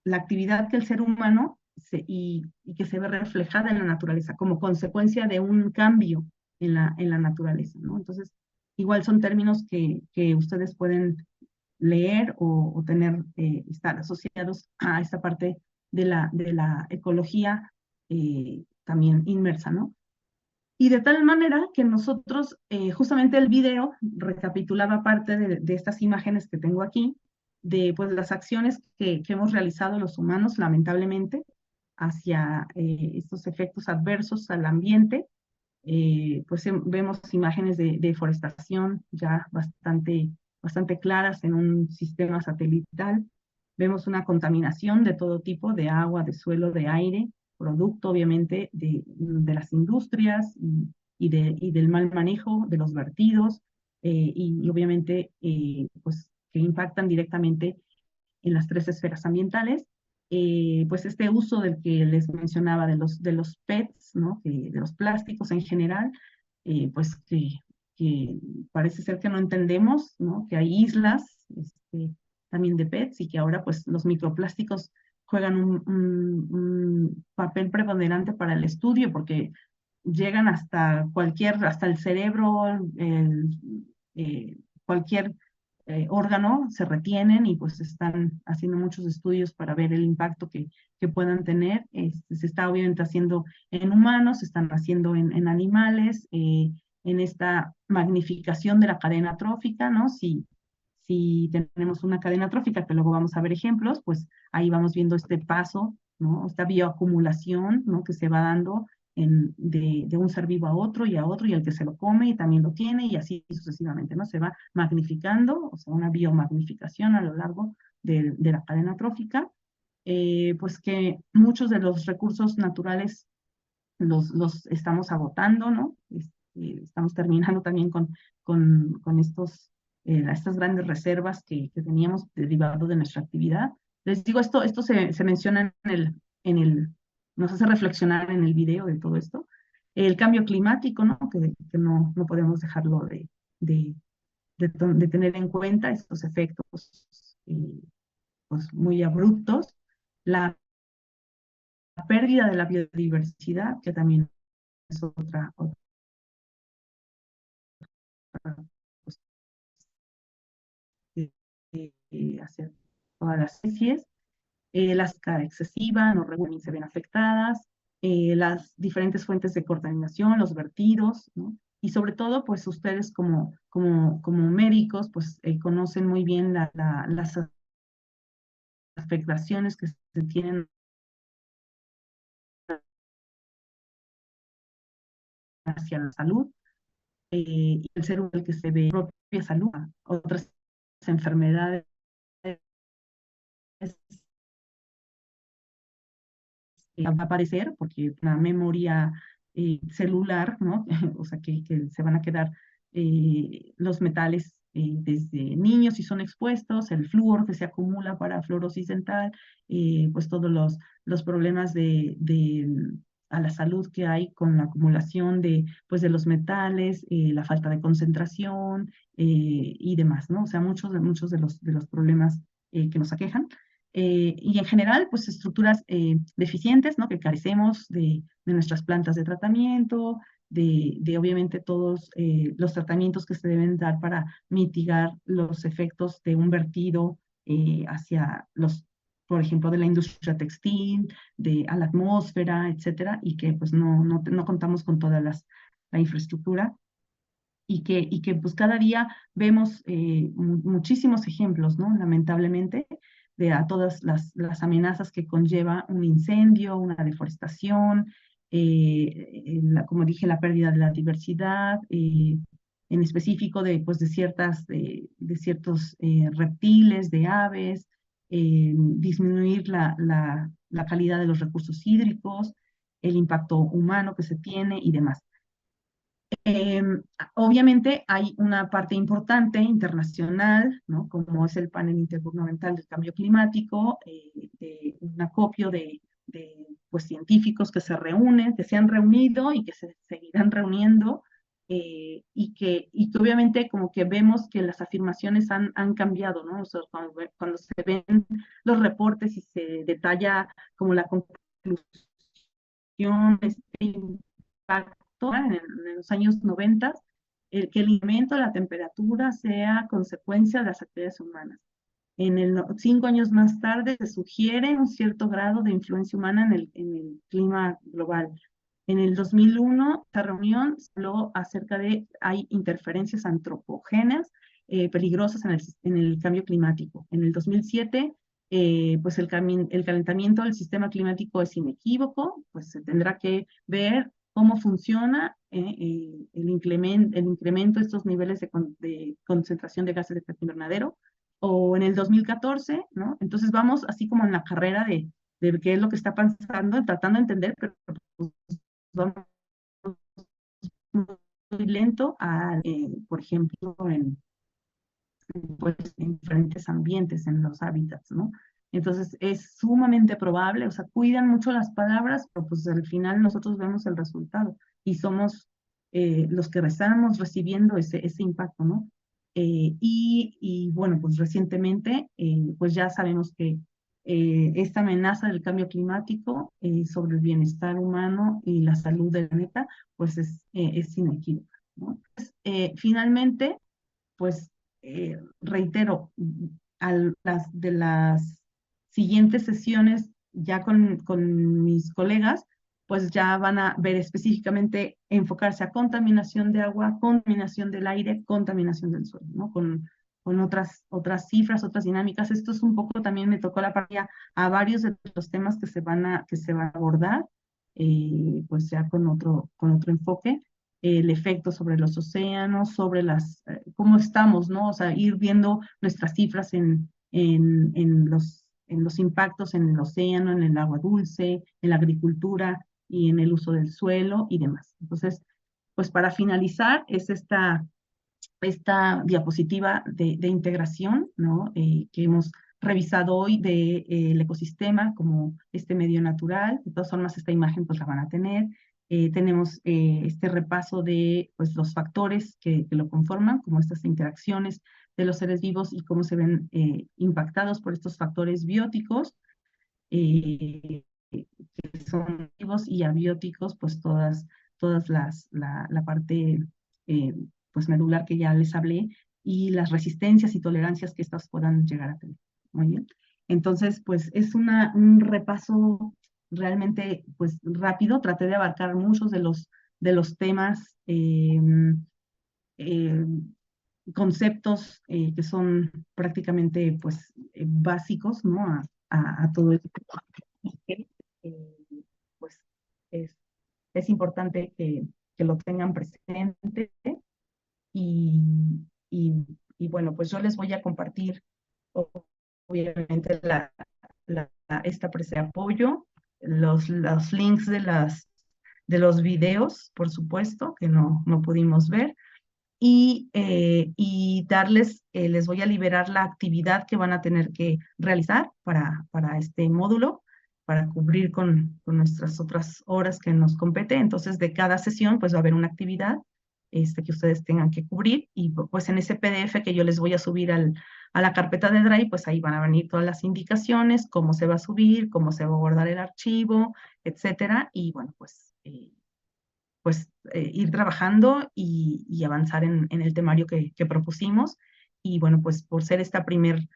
la actividad que el ser humano y que se ve reflejada en la naturaleza como consecuencia de un cambio en la naturaleza, ¿no? Entonces, igual son términos que ustedes pueden leer o tener, estar asociados a esta parte de la ecología también inmersa, ¿no? Y de tal manera que nosotros, justamente el video recapitulaba parte de estas imágenes que tengo aquí, de pues, las acciones que hemos realizado los humanos, lamentablemente, hacia estos efectos adversos al ambiente. Pues vemos imágenes de deforestación ya bastante claras en un sistema satelital. Vemos una contaminación de todo tipo, de agua, de suelo, de aire, producto obviamente de las industrias y del mal manejo de los vertidos, y obviamente pues que impactan directamente en las tres esferas ambientales. Pues este uso del que les mencionaba de los PETs, ¿no? De los plásticos en general, pues que parece ser que no entendemos, ¿no? Que hay islas también de PETs y que ahora pues los microplásticos juegan un papel preponderante para el estudio porque llegan hasta el cerebro, cualquier órgano, se retienen y pues están haciendo muchos estudios para ver el impacto que puedan tener. Se está obviamente haciendo en humanos, se están haciendo en animales, en esta magnificación de la cadena trófica, ¿no? Si tenemos una cadena trófica, que luego vamos a ver ejemplos, pues ahí vamos viendo este paso, ¿no? Esta bioacumulación, ¿no? Que se va dando de un ser vivo a otro y el que se lo come y también lo tiene y así sucesivamente, ¿no? Se va magnificando, o sea, una biomagnificación a lo largo de la cadena trófica, pues que muchos de los recursos naturales los estamos agotando, ¿no? Estamos terminando también con estas grandes reservas que teníamos derivado de nuestra actividad. Les digo, esto se menciona nos hace reflexionar en el video de todo esto. El cambio climático, ¿no? Que no podemos dejarlo de tener en cuenta estos efectos pues muy abruptos. La pérdida de la biodiversidad, que también es otra pues, hacia todas las especies. La escala excesiva, no regularmente se ven afectadas, las diferentes fuentes de contaminación, los vertidos, ¿no? Y sobre todo, pues ustedes como médicos, pues conocen muy bien las afectaciones que se tienen hacia la salud, y el ser humano que se ve propia salud, otras enfermedades va a aparecer porque la memoria celular, ¿no? O sea, que se van a quedar los metales desde niños si son expuestos, el flúor que se acumula para fluorosis dental, pues todos los problemas a la salud que hay con la acumulación pues de los metales, la falta de concentración y demás, ¿no? O sea, muchos de los problemas que nos aquejan. Y en general, pues estructuras deficientes, ¿no? Que carecemos de nuestras plantas de tratamiento, de obviamente todos los tratamientos que se deben dar para mitigar los efectos de un vertido hacia por ejemplo, de la industria textil, a la atmósfera, etcétera, y que pues no contamos con toda la infraestructura. Y que pues cada día vemos muchísimos ejemplos, ¿no? Lamentablemente, a todas las amenazas que conlleva un incendio, una deforestación, como dije, la pérdida de la diversidad, en específico pues de ciertos reptiles, de aves, disminuir la calidad de los recursos hídricos, el impacto humano que se tiene y demás. Eh, Obviamente hay una parte importante internacional, ¿no? Como es el panel intergubernamental del cambio climático, de un acopio pues, científicos que se reúnen, que se han reunido y que se seguirán reuniendo, y que obviamente como que vemos que las afirmaciones han cambiado, ¿no? O sea, cuando se ven los reportes y se detalla como la conclusión, este impacto en los años 90, que el incremento de la temperatura sea consecuencia de las actividades humanas. 5 años más tarde se sugiere un cierto grado de influencia humana en el clima global. En el 2001, esta reunión se habló acerca hay interferencias antropogéneas peligrosas en el cambio climático. En el 2007, pues el calentamiento del sistema climático es inequívoco, pues se tendrá que ver cómo funciona el incremento de estos niveles de concentración de gases de efecto invernadero. O en el 2014, ¿no? Entonces vamos así como en la carrera de qué es lo que está pasando, tratando de entender, pero pues, vamos muy lento, por ejemplo, pues, en diferentes ambientes, en los hábitats, ¿no? Entonces es sumamente probable, o sea, cuidan mucho las palabras, pero pues al final nosotros vemos el resultado y somos los que estamos recibiendo ese impacto, ¿no? Y bueno, pues recientemente, pues ya sabemos que esta amenaza del cambio climático sobre el bienestar humano y la salud del planeta, pues es inequívoca, ¿no? Entonces, finalmente, pues reitero, de las siguientes sesiones ya con mis colegas, pues ya van a ver específicamente enfocarse a contaminación de agua, contaminación del aire, contaminación del suelo, ¿no? Con otras cifras, otras dinámicas. Esto es un poco, también me tocó la partida a varios de los temas que se van a abordar, pues ya con otro enfoque, el efecto sobre los océanos, sobre cómo estamos, ¿no? O sea, ir viendo nuestras cifras en los impactos en el océano, en el agua dulce, en la agricultura y en el uso del suelo y demás. Entonces, pues para finalizar, es esta diapositiva de integración, ¿no? Que hemos revisado hoy del ecosistema como este medio natural. De todas formas, esta imagen pues la van a tener. Tenemos este repaso de pues, los factores que lo conforman, como estas interacciones de los seres vivos y cómo se ven impactados por estos factores bióticos, que son vivos y abióticos, pues todas la parte pues medular que ya les hablé, y las resistencias y tolerancias que estas puedan llegar a tener. Muy bien. Entonces, pues es un repaso realmente pues rápido. Traté de abarcar muchos de los temas, conceptos que son prácticamente pues básicos, ¿no? A todo esto. Pues es importante que lo tengan presente. Y, y bueno, pues yo les voy a compartir obviamente esta presa de apoyo, los links de los videos, por supuesto, que no pudimos ver, y darles, les voy a liberar la actividad que van a tener que realizar para este módulo, para cubrir con nuestras otras horas que nos compete. Entonces, de cada sesión, pues va a haber una actividad que ustedes tengan que cubrir, y pues en ese PDF que yo les voy a subir a la carpeta de Drive, pues ahí van a venir todas las indicaciones, cómo se va a subir, cómo se va a guardar el archivo, etcétera, y bueno, pues ir trabajando y avanzar en el temario que propusimos. Y bueno, pues por ser esta primer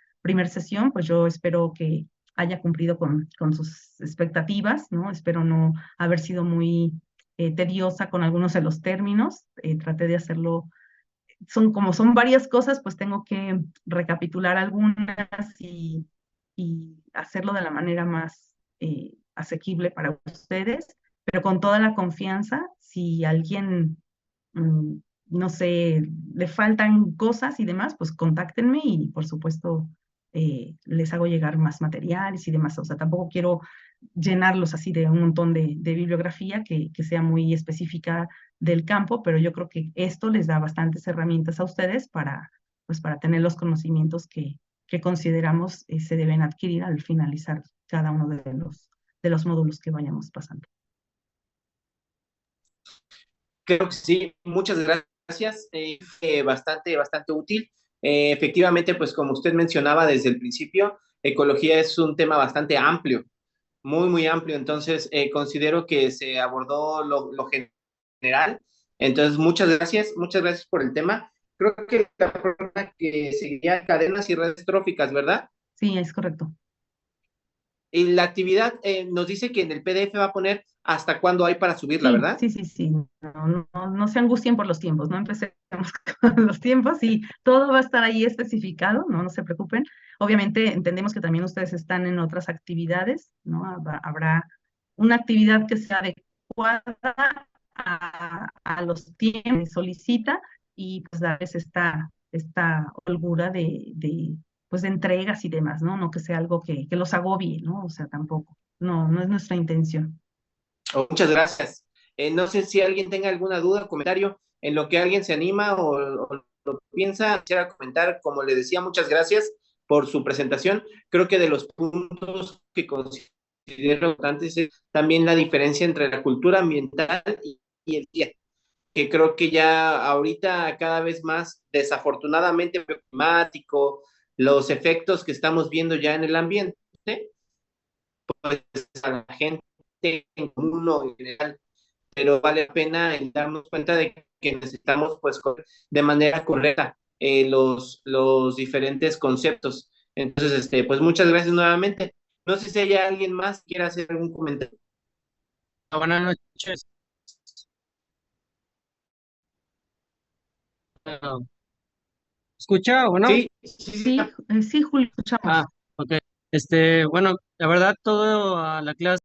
sesión, pues yo espero que haya cumplido con sus expectativas, ¿no? Espero no haber sido muy tediosa con algunos de los términos. Traté de hacerlo, como son varias cosas, pues tengo que recapitular algunas y hacerlo de la manera más asequible para ustedes, pero con toda la confianza. Si alguien, mm, no sé, le faltan cosas y demás, pues contáctenme y por supuesto les hago llegar más materiales y demás. O sea, tampoco quiero llenarlos así de un montón de bibliografía que sea muy específica del campo, pero yo creo que esto les da bastantes herramientas a ustedes pues para tener los conocimientos que consideramos se deben adquirir al finalizar cada uno de los módulos que vayamos pasando. Creo que sí, muchas gracias, bastante útil. Efectivamente, pues como usted mencionaba desde el principio, ecología es un tema bastante amplio, muy amplio, entonces considero que se abordó lo general, entonces muchas gracias por el tema. Creo que la persona que seguía cadenas y redes tróficas, ¿verdad? Sí, es correcto. Y la actividad nos dice que en el PDF va a poner hasta cuándo hay para subirla, Sí, ¿verdad? sí. No se angustien por los tiempos, no empecemos con los tiempos, y todo va a estar ahí especificado, no se preocupen. Obviamente entendemos que también ustedes están en otras actividades, ¿no? Habrá una actividad que sea adecuada a los tiempos que solicita, y pues darles esta holgura pues de entregas y demás, ¿no? No que sea algo que los agobie, ¿no? O sea, tampoco, no es nuestra intención. Oh, muchas gracias. No sé si alguien tenga alguna duda o comentario en lo que alguien se anima o lo piensa, quisiera comentar. Como le decía, muchas gracias por su presentación. Creo que de los puntos que considero importantes es también la diferencia entre la cultura ambiental y el día, que creo que ya ahorita cada vez más, desafortunadamente, climático, los efectos que estamos viendo ya en el ambiente, pues a la gente en común o en general, pero vale la pena el darnos cuenta de que necesitamos pues de manera correcta los diferentes conceptos. Entonces, pues muchas gracias nuevamente. No sé si hay alguien más que quiera hacer algún comentario. Buenas noches. Ah, ¿escucha o no? Sí, sí, Julio, escuchamos. Ah, ok. Bueno, la verdad, toda la clase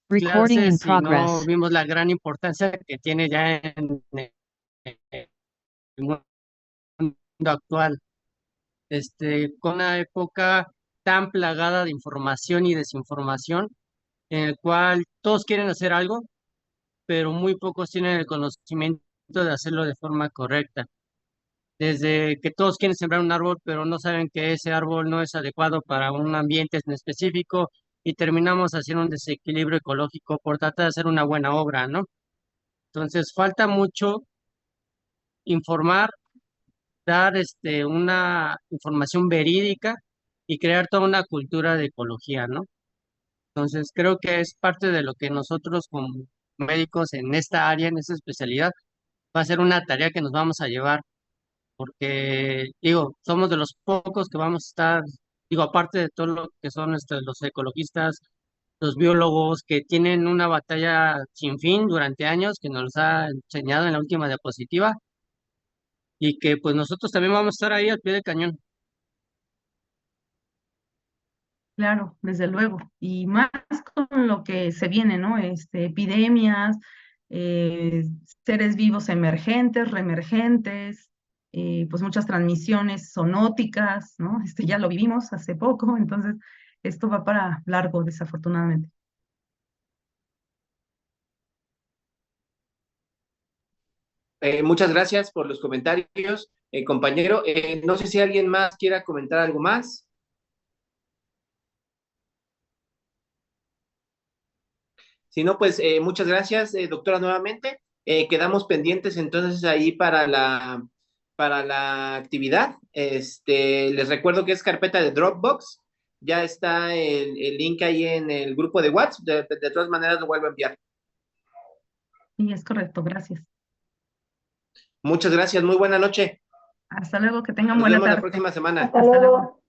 Recording in clases y no progress. vimos la gran importancia que tiene ya en el mundo actual. Con una época tan plagada de información y desinformación, en el cual todos quieren hacer algo, pero muy pocos tienen el conocimiento de hacerlo de forma correcta. Desde que todos quieren sembrar un árbol, pero no saben que ese árbol no es adecuado para un ambiente en específico, y terminamos haciendo un desequilibrio ecológico por tratar de hacer una buena obra, ¿no? Entonces, falta mucho informar, dar una información verídica y crear toda una cultura de ecología, ¿no? Entonces, creo que es parte de lo que nosotros como médicos en esta área, en esta especialidad, va a ser una tarea que nos vamos a llevar, porque, digo, somos de los pocos que vamos a estar, digo, aparte de todo lo que son los ecologistas, los biólogos, que tienen una batalla sin fin durante años, que nos ha enseñado en la última diapositiva, y que pues nosotros también vamos a estar ahí al pie del cañón. Claro, desde luego. Y más con lo que se viene, ¿no? Epidemias, seres vivos emergentes, reemergentes, pues muchas transmisiones zoonóticas, ¿no? Ya lo vivimos hace poco, entonces esto va para largo, desafortunadamente. Muchas gracias por los comentarios, compañero. No sé si alguien más quiera comentar algo más. Si no, pues muchas gracias, doctora, nuevamente. Quedamos pendientes entonces ahí para la actividad. Les recuerdo que es carpeta de Dropbox. Ya está el link ahí en el grupo de WhatsApp. De todas maneras, lo vuelvo a enviar. Y es correcto, gracias. Muchas gracias. Muy buena noche. Hasta luego, que tengan Nos buena vemos la tarde. próxima semana. Hasta Hasta luego. luego.